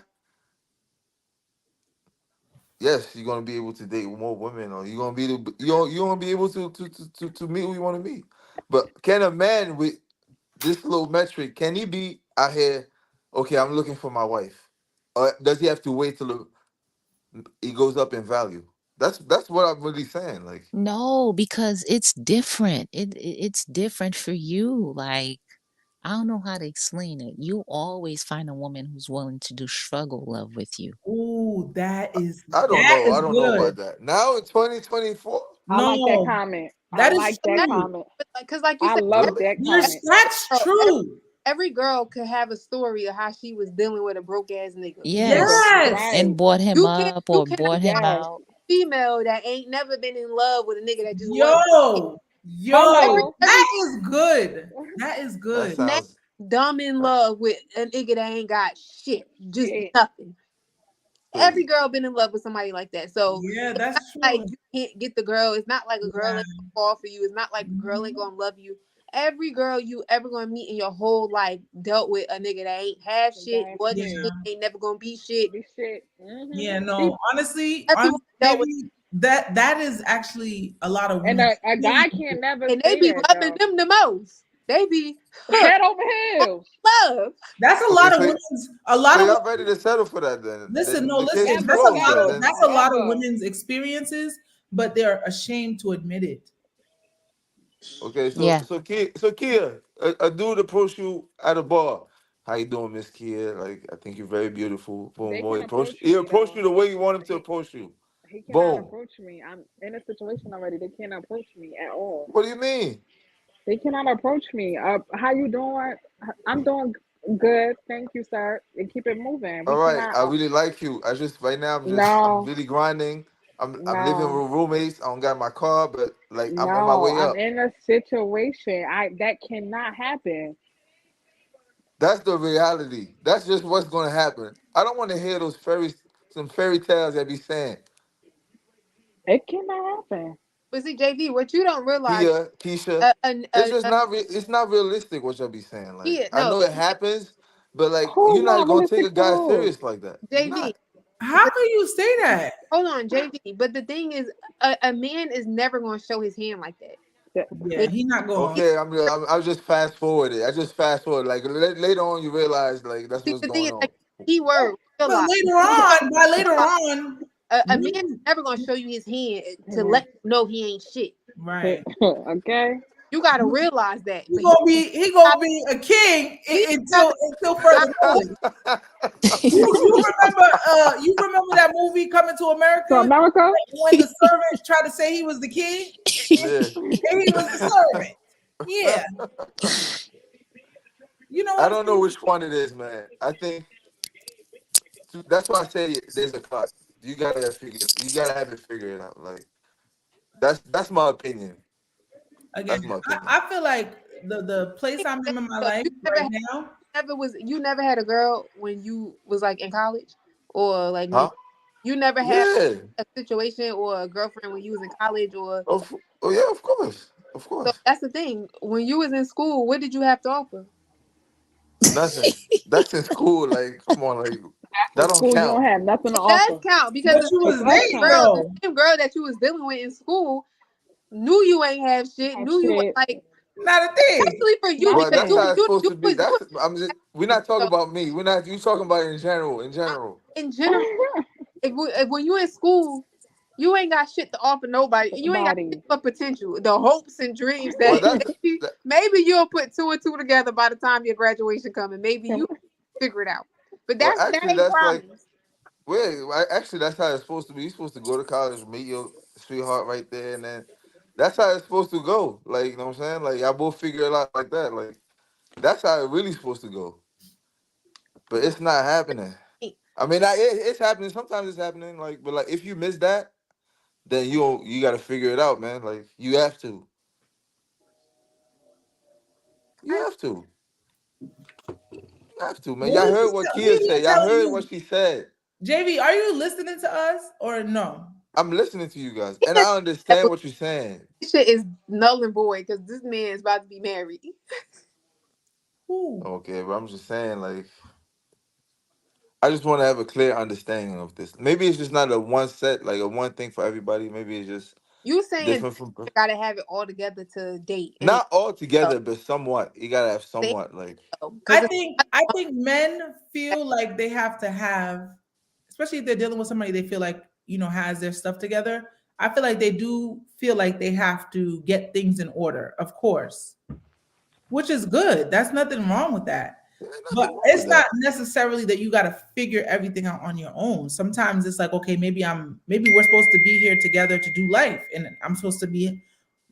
yes, you're gonna be able to date more women, or you're gonna be able to meet who you want to meet. But can a man with this low metric can he be out here? Okay, I'm looking for my wife, or does he have to wait till he goes up in value? That's what I'm really saying. Like, No, because it's different. It's different for you. Like I don't know how to explain it. You always find a woman who's willing to do struggle love with you. Ooh, that is I don't that know. I is don't know good. about that. Now in 2024, I like that No, comment. I that is like that That's true. comment. because like you I said, love really? that There's comment. that's girl, true. every girl could have a story of how she was dealing with a broke ass nigga. Nigga, Yes. Yes. right. And bought him up You or cannot bought tell him Yes. out. a female that ain't never been in love with a nigga that just wants every Yo, Hello. every that is good. That is That good. man sounds dumb in love with a nigga that ain't got shit, just Shit. nothing. Every crazy. girl been in love with somebody like that. So Yeah, it's not that's like true. you can't get the girl. It's not like a girl Yeah. ain't gonna fall for you. It's not like a girl ain't Mhm. gonna love you. Every girl you ever gonna meet in your whole life dealt with a nigga that ain't have shit, That wasn't shit. shit, Yeah. ain't never gonna be shit. Be shit. Yeah, People, no. everyone Honestly, dealt with, JB, that is actually a lot of And women's a guy experience. can't never and they say be that loving though. them the most. They be Head over heels. love. That's a Okay, lot of so women's a lot so of y'all ready to settle for that then? listen, no, The case listen. is That's a closed lot Never. of then. that's a lot of Never. women's experiences, but they're ashamed to admit it. Okay, Yeah. Kia, a dude approached you at a bar. How you doing, Miss Kia? Like, I think you're very beautiful. Boom, They boom. can approach He me approached though. you the way you want him to He approach you. he cannot Boom. approach me. I'm in a situation already. They can't approach me at all. What do you mean? They cannot approach me. How you doing? I'm doing good. Thank you, sir. And keep it moving. We All right, cannot. I really like you. I just right now I'm No, really grinding. I'm living no, with roommates. I don't got my car, but like I'm on my no. way I'm up. in a situation. That cannot happen. That's the reality. That's just what's gonna happen. I don't want to hear some fairy tales that be saying. It cannot happen. But see, JV, what you don't realize, Keisha, it's just a it's not realistic what y'all be saying. Like Kia, I no, know it happens, but like Who's you're not not gonna take a realistic guy to who? serious like that. You're JV. not. How can you say that? Hold on, JV. But the thing is, a man is never going to show his hand like that. That- Yeah, And he not going. Okay, I just fast forwarded. I just fast forward. Like later on, you realize like that's see, what's the thing going is, on. like, key word, But realize. later on, by later Realize, on, a man is you never going to show you his hand to Mhm. let you know he ain't shit. right. Okay. You got to realize that. He But gonna be he gonna be a king he until got further notice. You remember that movie Coming to So America America, when the servant tried to say he was the king Yeah. and he was the servant. Yeah, you know I what I'm don't know saying? which one it is, man. I think that's why I say there's a cut. You gotta have it figured out. Like that's my opinion. Again, That's my I, opinion. I feel like the place I'm in my so life you right now. you never had a girl when you was like in college or like when Huh? you never had Yeah. a situation or a girlfriend when you was in college or Oh yeah, of course. Of So course. that's the thing. When you was in school, what did you have to offer? Nothing. That's in school. Like, come on, like In that don't school, you don't count. have nothing to It does offer. count because But the you It was does dating count. though. same girl that you was dealing with in school knew you ain't have shit, Have knew you shit. like, Not a thing. especially for you But because that's Nothing. how it's supposed you to be. was That's I'm just we're not talking so about me. We're not you talking about in general. In I- general. in general. If when you in school, you ain't got shit to offer nobody. You ain't got shit Body. but potential, the hopes and dreams Well, that that's maybe, that, maybe you'll put two and two together by the time your graduation come, and maybe you figure it out. But well, that actually, ain't that's like promised. wait. Actually, that's how it's supposed to be. You're supposed to go to college, meet your sweetheart right there, and then that's how it's supposed to go. Like you know what I'm saying? Like y'all both figure it out like that. Like that's how it really supposed to go. But it's not happening. I mean, it's happening. Sometimes it's happening. Like, but like if you miss that, then you got to figure it out, man. Like you have to. You I, have to. You have to, man. What Y'all did heard you what tell? Kia We said. didn't Y'all tell heard what you. she said. JV, are you listening to us or no? I'm listening to you guys, he and just I understand what you're saying. this shit is null and void because this man is about to be married. Who? Okay, but I'm just saying, like, I just want to have a clear understanding of this. Maybe it's just not a one set, like a one thing for everybody. Maybe it's just You saying different from I gotta have it all together to date, and not all so together, but somewhat. You gotta have they somewhat, like. because it's I think men feel like they have to have, especially if they're dealing with somebody they feel like, has their stuff together. I feel like they do feel like they have to get things in order, of course, which is good. That's nothing wrong with that. There ain't But nothing wrong with it's not that. necessarily that you got to figure everything out on your own. Sometimes it's like, okay, maybe we're supposed to be here together to do life, and I'm supposed to be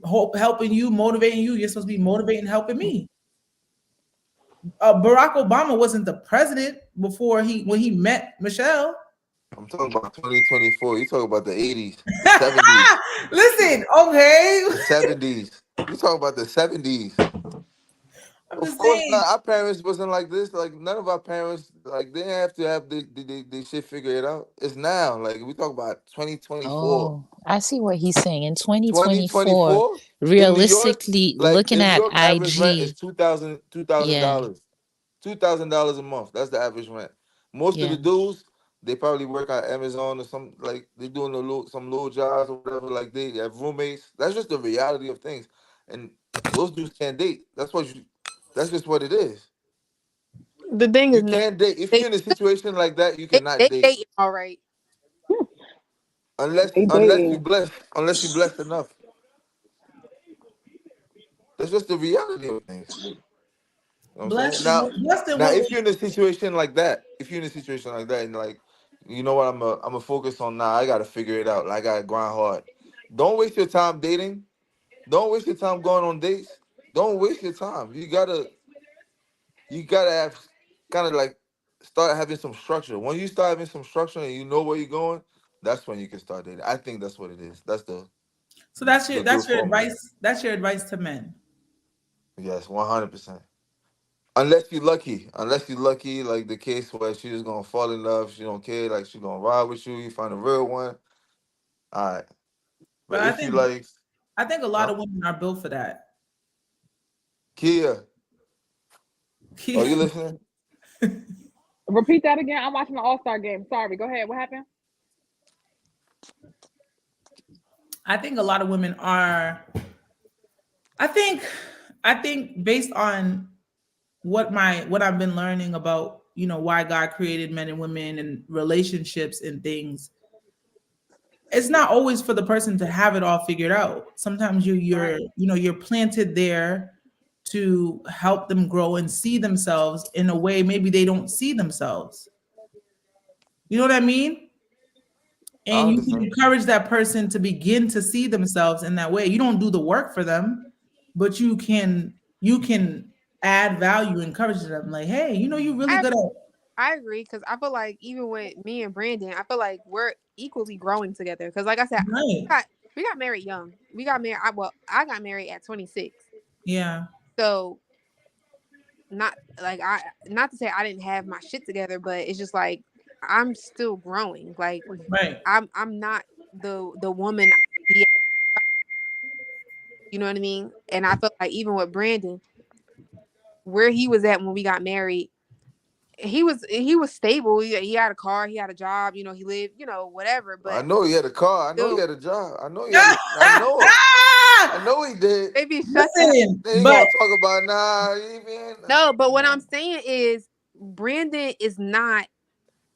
helping you, motivating you. You're supposed to be motivating, helping me. Barack Obama wasn't the president before when he met Michelle. I'm talking about 2024. You talk about the 80s, the 70s, Listen, okay. the 70s. You talk about the 70s. I'm Of just course saying. not. Our parents wasn't like this. Like none of our parents, like they didn't have to have the shit figured out. It's now. Like we talk about 2024. Oh, I see what he's saying. In 2024, 2024 in New York, realistically, like looking in New at York, average rent is IG, $2,000 yeah, $2,000 a month. That's the average rent. Most of yeah. the dudes, they probably work at Amazon or some like they doing some little jobs or whatever. Like they have roommates. That's just the reality of things. And those dudes can't date. That's just what it is. the thing is You no, can't date. If they you're in a situation like that, you they cannot date dating all right. unless They unless you dating. blessed unless you blessed enough. That's just the reality of things. You know what I'm saying? Blessed in Now what if way? you're in a situation like that, and like, you know what, I'm a focus on now. I gotta figure it out. I gotta grind hard. Don't waste your time dating. Don't waste your time going on dates. Don't waste your time. You gotta have kind of like start having some structure. When you start having some structure and you know where you're going, that's when you can start dating. I think that's what it is. That's So that's your the good that's your formula. advice. That's your advice to men. Yes, 100%. Unless you're lucky, like the case where she's just gonna fall in love, she don't care, like she gonna ride with you, you find a real one. All right. But But I if you think like, I think a lot huh? of women are built for that. Kia, are you listening? Repeat that again. I'm watching the All Star game. Sorry. Go ahead. What happened? I think a lot of women are. I think I think based on what I've been learning about, why God created men and women and relationships and things, it's not always for the person to have it all figured out. Sometimes Right. you're planted there to help them grow and see themselves in a way maybe they don't see themselves. You know what I mean? I And you can understand. encourage that person to begin to see themselves in that way. You don't do the work for them, but you can add value, encourage them like, hey, you're really I good at. I agree because I feel like even with me and Brandon, I feel like we're equally growing together. Because like I said, Right. we got married young. We got married. I got married at 26. Yeah. So not like not to say I didn't have my shit together, but it's just like I'm still growing. Like Right. I'm not the woman I be. You know what I mean? And I felt like even with Brandon, where he was at when we got married, he was stable. He had a car, he had a job, he lived, whatever. I But know he had a car. I know he still, had a job. I know he had. I know it. I know he did. maybe shut the hell. Listen, They ain't but gonna talk about nah. Even No, but come what I'm on. saying is Brandon is not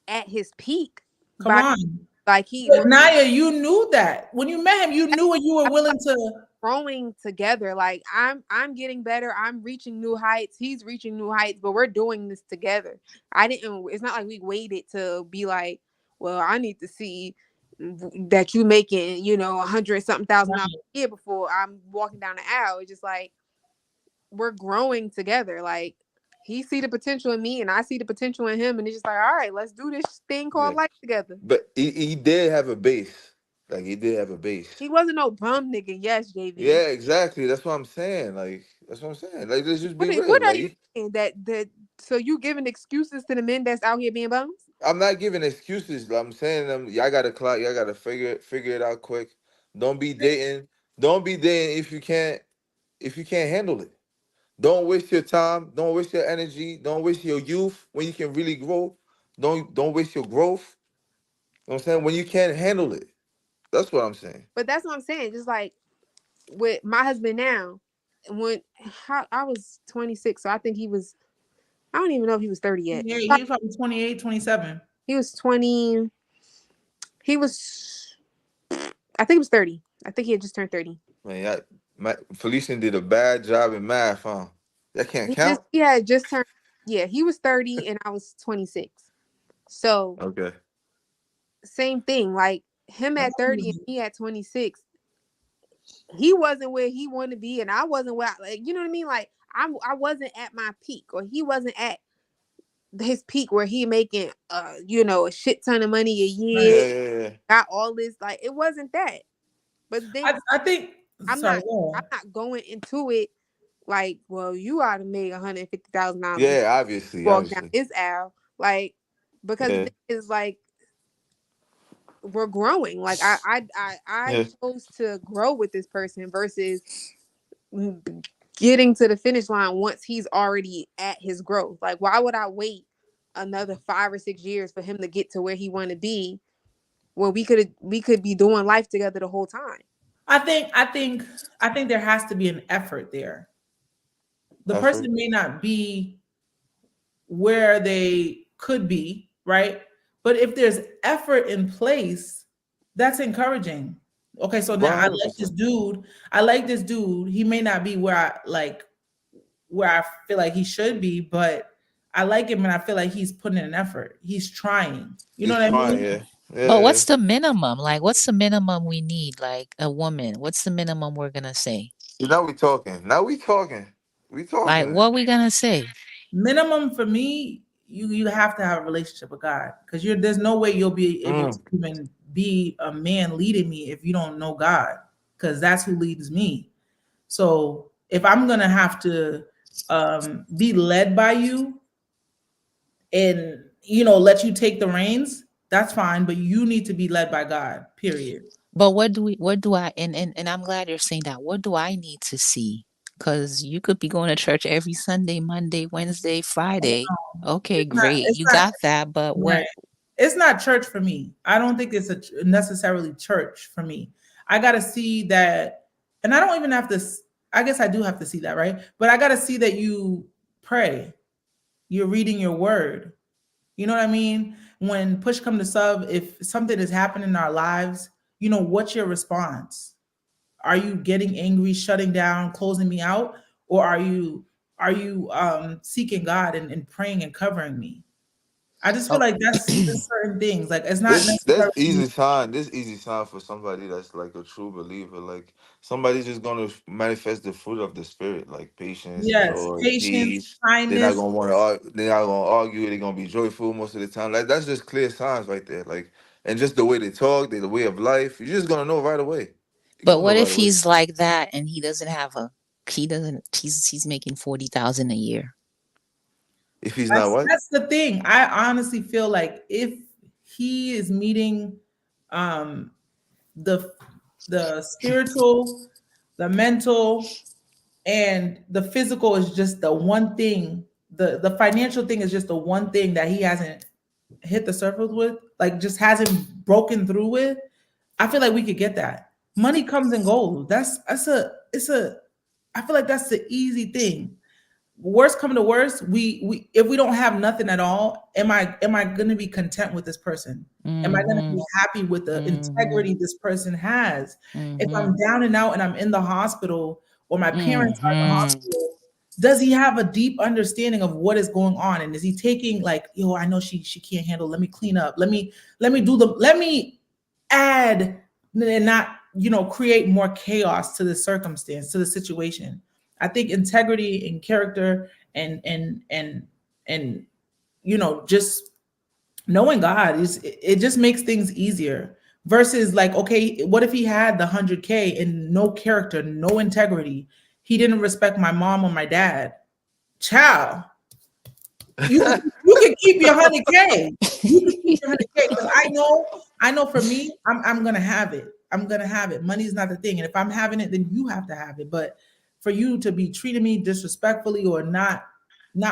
at his peak come by on. like he But when Naya, you knew that. When you met him, you knew and you were willing to. growing together. Like I'm getting better. I'm reaching new heights. He's reaching new heights, but we're doing this together. I didn't It's not like we waited to be like, well, I need to see that you making, 100 something thousand a year before I'm walking down the aisle. It's just like we're growing together. Like he see the potential in me and I see the potential in him, and it's just like, all right, let's do this thing Yeah, called life together. but he did have a base. Like he did have a base. He wasn't no bum nigga. Yes, JV. Yeah, exactly. That's what I'm saying. Like that's what I'm saying. Like let's just be What real. are Like you saying? That so you giving excuses to the men that's out here being bums? I'm not giving excuses. I'm saying y'all gotta clock. Y'all gotta figure it out quick. Don't be dating. Don't be dating if you can't handle it. Don't waste your time. Don't waste your energy. Don't waste your youth when you can really grow. Don't waste your growth. You know what I'm saying? When you can't handle it. That's what I'm saying. But that's what I'm saying. Just like with my husband now, when I was 26, so I think he was. I don't even know if he was 30 yet. Yeah, he was probably 28, 27. He was 20. He was. I think he was 30. I think he had just turned 30. Man, Felician did a bad job in math, huh? That can't count? He had just turned. Yeah, he was 30 and I was 26. So Okay. same thing. Like him I thought at he 30 and was- me at 26. He wasn't where he wanted to be, and I wasn't where you know what I mean. Like I wasn't at my peak, or he wasn't at his peak where he making a shit ton of money a Right. year, Yeah. got all this. Like it wasn't that. But the thing, I think. I'm Sorry. not Yeah. I'm not going into it like, well, you ought to make $150,000 before Yeah, you obviously, walk down obviously. this aisle, like because the Yeah. thing is like we're growing. Like I Yeah. chose to grow with this person versus getting to the finish line once he's already at his growth. Like, why would I wait another 5 or 6 years for him to get to where he want to be when we could be doing life together the whole time? I think there has to be an effort there. The Effort. person may not be where they could be, right? But if there's effort in place, that's encouraging. Okay, so now I like this 100%. dude. I like this dude. He may not be where I feel like he should be, but I like him and I feel like he's putting in an effort. He's trying. You know He's what I trying, mean? yeah. But Yeah, yeah. what's the minimum? Like, what's the minimum we need? Like a woman, what's the minimum we're gonna say? See, now we talking. Now we talking. We Like, talking. what we gonna say? Minimum for me, you have to have a relationship with God because there's no way you'll be able to Mm. even be a man leading me if you don't know God, because that's who leads me. So if I'm gonna have to be led by you and let you take the reins, that's fine, but you need to be led by God. Period. But what do I, and I'm glad you're saying that. What do I need to see? Because you could be going to church every Sunday, Monday, Wednesday, Friday. Okay, It's not. great. It's You not got that, but right. what? It's not church for me. I don't think it's necessarily church for me. I got to see that, and I don't even have to. I guess I do have to see that, right? But I got to see that you pray. You're reading your word. You know what I mean? When push come to shove, if something is happening in our lives, what's your response? Are you getting angry, shutting down, closing me out, or are you seeking God and praying and covering me? I just feel Oh, like that's just certain things. Like it's not This necessarily. easy sign. This easy sign for somebody that's like a true believer. Like somebody's just gonna manifest the fruit of the spirit, like patience, Yes, joy, patience, peace. They're not kindness. gonna want to. They're not gonna argue. They're gonna be joyful most of the time. Like that's just clear signs right there. Like and just the way they talk, the way of life. You're just gonna know right away. You're but gonna know what right if away. he's like that and he doesn't have a, he doesn't, he's making 40,000 a year. If he's not That's what? that's the thing. I honestly feel like if he is meeting um the the spiritual The mental and the physical is just the one thing. The financial thing is just the one thing that he hasn't hit the surface with, like just hasn't broken through with. I feel like we could get that. Money comes and goes. That's a it's a I feel like that's the easy thing. Worst come to worst, we if we don't have nothing at all, am I going to be content with this person? Am I going to Mm-hmm. be happy with the Mm-hmm. integrity this person has? If Mm-hmm. I'm down and out and I'm in the hospital or my parents are in the Mm-hmm. hospital, does he have a deep understanding of what is going on? And is he taking like, yo, I know she can't handle. Let me clean up. Let me add and not, create more chaos to the circumstance, to the situation. I think integrity and character and just knowing God it just makes things easier versus like, okay, what if he had the 100K and no character, no integrity? He didn't respect my mom or my dad. Child, you can keep your 100K. You can keep your 100K because I know for me, I'm gonna have it. I'm gonna have it. Money's not the thing, and if I'm having it, then you have to have it. But for you to be treating me disrespectfully or not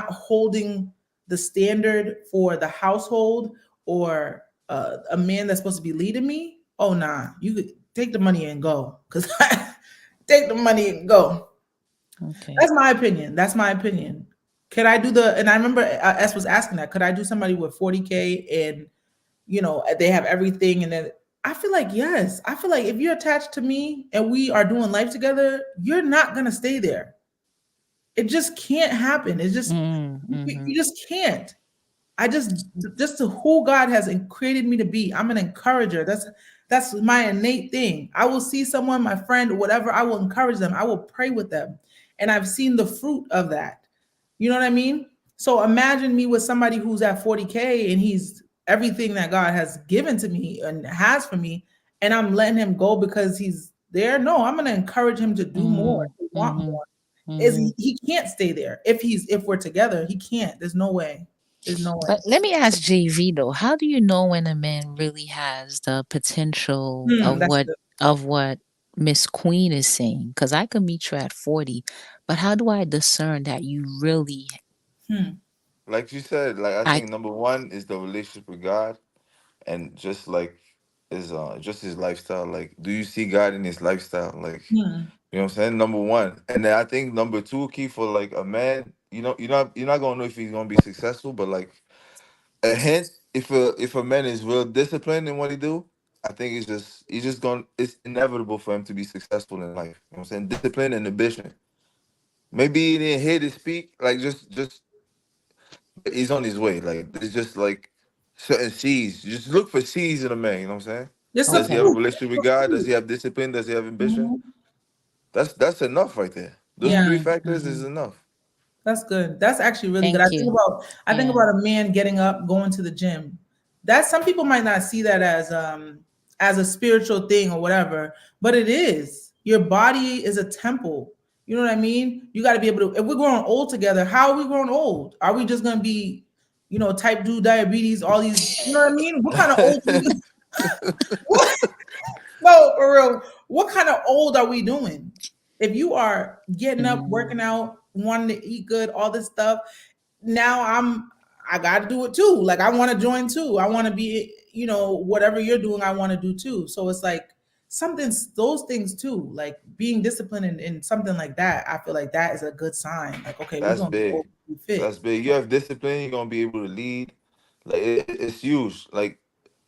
holding the standard for the household or a man that's supposed to be leading me, oh nah, you could take the money and go. Cause take the money and go. Okay. That's my opinion. That's my opinion. Could I do the? And I remember S was asking that. Could I do somebody with 40K and they have everything? And then I feel like yes. I feel like if you're attached to me and we are doing life together, you're not gonna stay there. It just can't happen. It's just Mm-hmm. you just can't. I just to who God has created me to be. I'm an encourager. That's my innate thing. I will see someone, my friend, or whatever. I will encourage them. I will pray with them, and I've seen the fruit of that. You know what I mean? So imagine me with somebody who's at 40K and he's everything that God has given to me and has for me, and I'm letting him go because he's there. No, I'm going to encourage him to do more, to want Mm-hmm. more. Is Mm-hmm. he can't stay there if we're together. He can't. There's no way. There's no way. But let me ask JV though, how do you know when a man really has the potential That's good. of what Miss Queen is saying? Because I could meet you at 40, but how do I discern that you really Hmm. Like you said, like I I think number one is the relationship with God, and just like just his lifestyle. Like, do you see God in his lifestyle? Like, Hmm. you know what I'm saying? Number one, and then I think number two key for like a man. You're not gonna know if he's gonna be successful, but like a hint, if a man is real disciplined in what he do, I think it's inevitable for him to be successful in life. You know what I'm saying? Discipline and ambition. Maybe he didn't hear to speak, like just he's on his way. Like there's just like certain C's. Just look for C's in a man. You know what I'm saying? Just some Does he have a okay. fruit. relationship with Some God? Does fruit. he have discipline? Does he have ambition? Mhm. That's enough right there. Those Yeah. three factors is Mm-hmm. enough. That's good. That's actually really good. Thank you. I think Yeah. about a man getting up, going to the gym. That some people might not see that as a spiritual thing or whatever, but it is. Your body is a temple. You know what I mean? You got to be able to. If we're growing old together, how are we growing old? Are we just gonna be, type 2 diabetes, all these, you know what I mean? What kind of old what? No, for real. What kind of old are we doing? If you are getting up, Mm, working out, wanting to eat good, all this stuff, now I got to do it too. Like I want to join too. I want to be, whatever you're doing, I want to do too. So it's like something, those things too, like being disciplined in something like that. I feel like that is a good sign. Like, okay, we're That's going to big. be fit. That's big. You have discipline. You're gonna be able to lead. Like it's huge. Like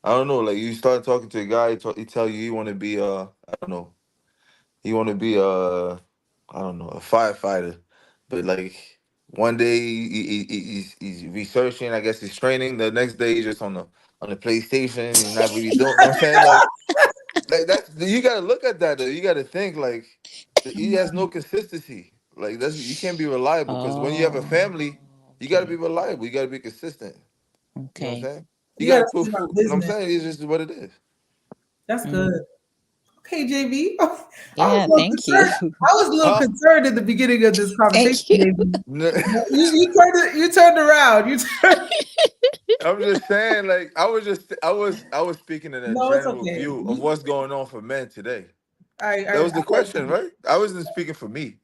I don't know. Like you start talking to a guy, he tell you he want to be I don't know. He want to be I don't know, a firefighter, but like one day he's researching. I guess he's training. The next day he's just on the PlayStation. He's not really doing. You know what I'm saying? Like that's you got to look at that. Though. You got to think like he has no consistency. Like that's you can't be reliable because when you have a oh, family, you got to be okay. reliable. You got to be consistent. You know what I'm Okay. saying? You You got got to to put see my food. You know what I'm business. saying? It's just what it is. That's good. Mm, Okay, JV. I was yeah, a little thank you. concerned. I was a little Huh? concerned in the beginning of this conversation, Thank you. JV. You turned around. You turned. I'm just saying, like, I was speaking in a No, it's general okay. view of what's going on for men today. That was the question, right? I wasn't speaking for me.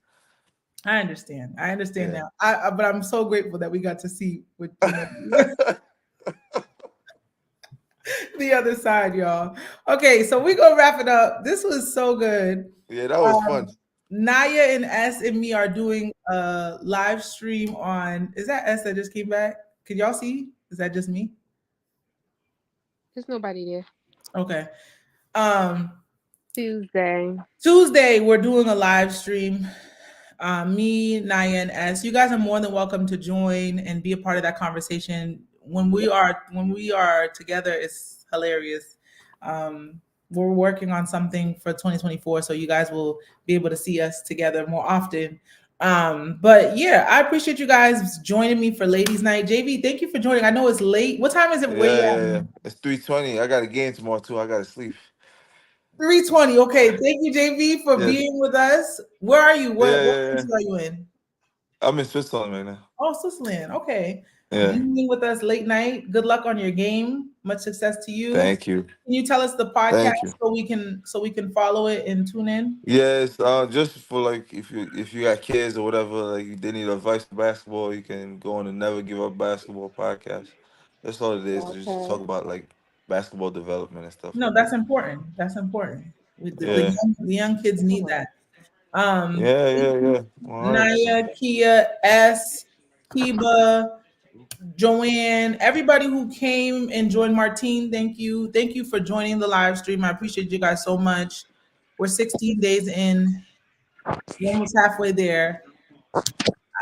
I understand. I understand Yeah. now. But I'm so grateful that we got to see what the other side, y'all. Okay, so we gonna wrap it up. This was so good. Yeah, that was fun. Naya and S and me are doing a live stream on. Is that S that just came back? Can y'all see? Is that just me? There's nobody there. Okay. Um, Tuesday, we're doing a live stream. Me, Naya, and S. You guys are more than welcome to join and be a part of that conversation. When we are together, it's hilarious. We're working on something for 2024, so you guys will be able to see us together more often. But yeah, I appreciate you guys joining me for Ladies Night. JV, thank you for joining. I know it's late. What time is it where you Yeah. It's 3:20. I got a game tomorrow too. I gotta sleep. 3:20. Okay, thank you, JV, for Yeah. being with us. Where are you? What Yeah. country are you in? I'm in Switzerland right now. Oh, Switzerland. Okay. Yeah. Being with us late night. Good luck on your game. Much success to you. Thank you. Can you tell us the podcast Thank you. so we can follow it and tune in? Yes, just for like if you got kids or whatever, like they need advice for basketball, you can go on the Never Give Up Basketball podcast. That's all it is. Just Okay. talk about like basketball development and stuff No, like that's that. important. That's important. Yeah. The young kids need that. Um, Yeah. All right. Naya, Kia, S, Kiba, Joanne, everybody who came and joined Martine, thank you. Thank you for joining the live stream. I appreciate you guys so much. We're 16 days in. We're almost halfway there.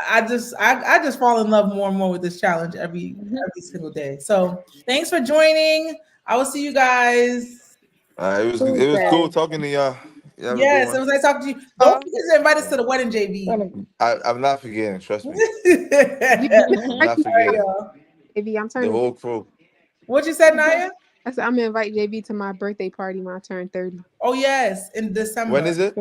I just fall in love more and more with this challenge every single day. So thanks for joining. I will see you guys. It was cool Tuesday. talking to y'all. You have a good Yes, it one. was nice talking to you. Don't forget to invite us to the wedding, JV. I'm not forgetting. Trust me. you I'm invite not forgetting. y'all. JV. I'm The turning. whole crew. What you said, Naya? I said I'm gonna invite JV to my birthday party when I turn 30. Oh yes, in When December. is it?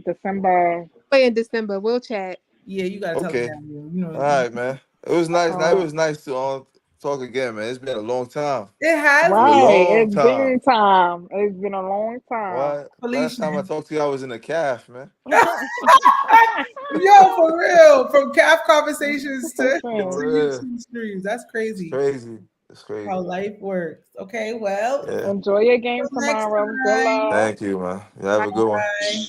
December. Wait, in December. We'll chat. Yeah, you gotta tell them Okay. that. You All know, right, man. It was nice. Now it Oh, was nice to talk again, man. It's been a long time. it has It's been a been right. long It's time. been time. It's been a long time. What? Last time I Felician. talked to you, I was in a calf, man. Yo, for real. From calf conversations to For real. YouTube streams. That's It's crazy crazy. It's how crazy. life works. Okay, well, Yeah. Enjoy your game till next tomorrow. Good time. luck. Thank you, man. You have Bye. a good one. Bye.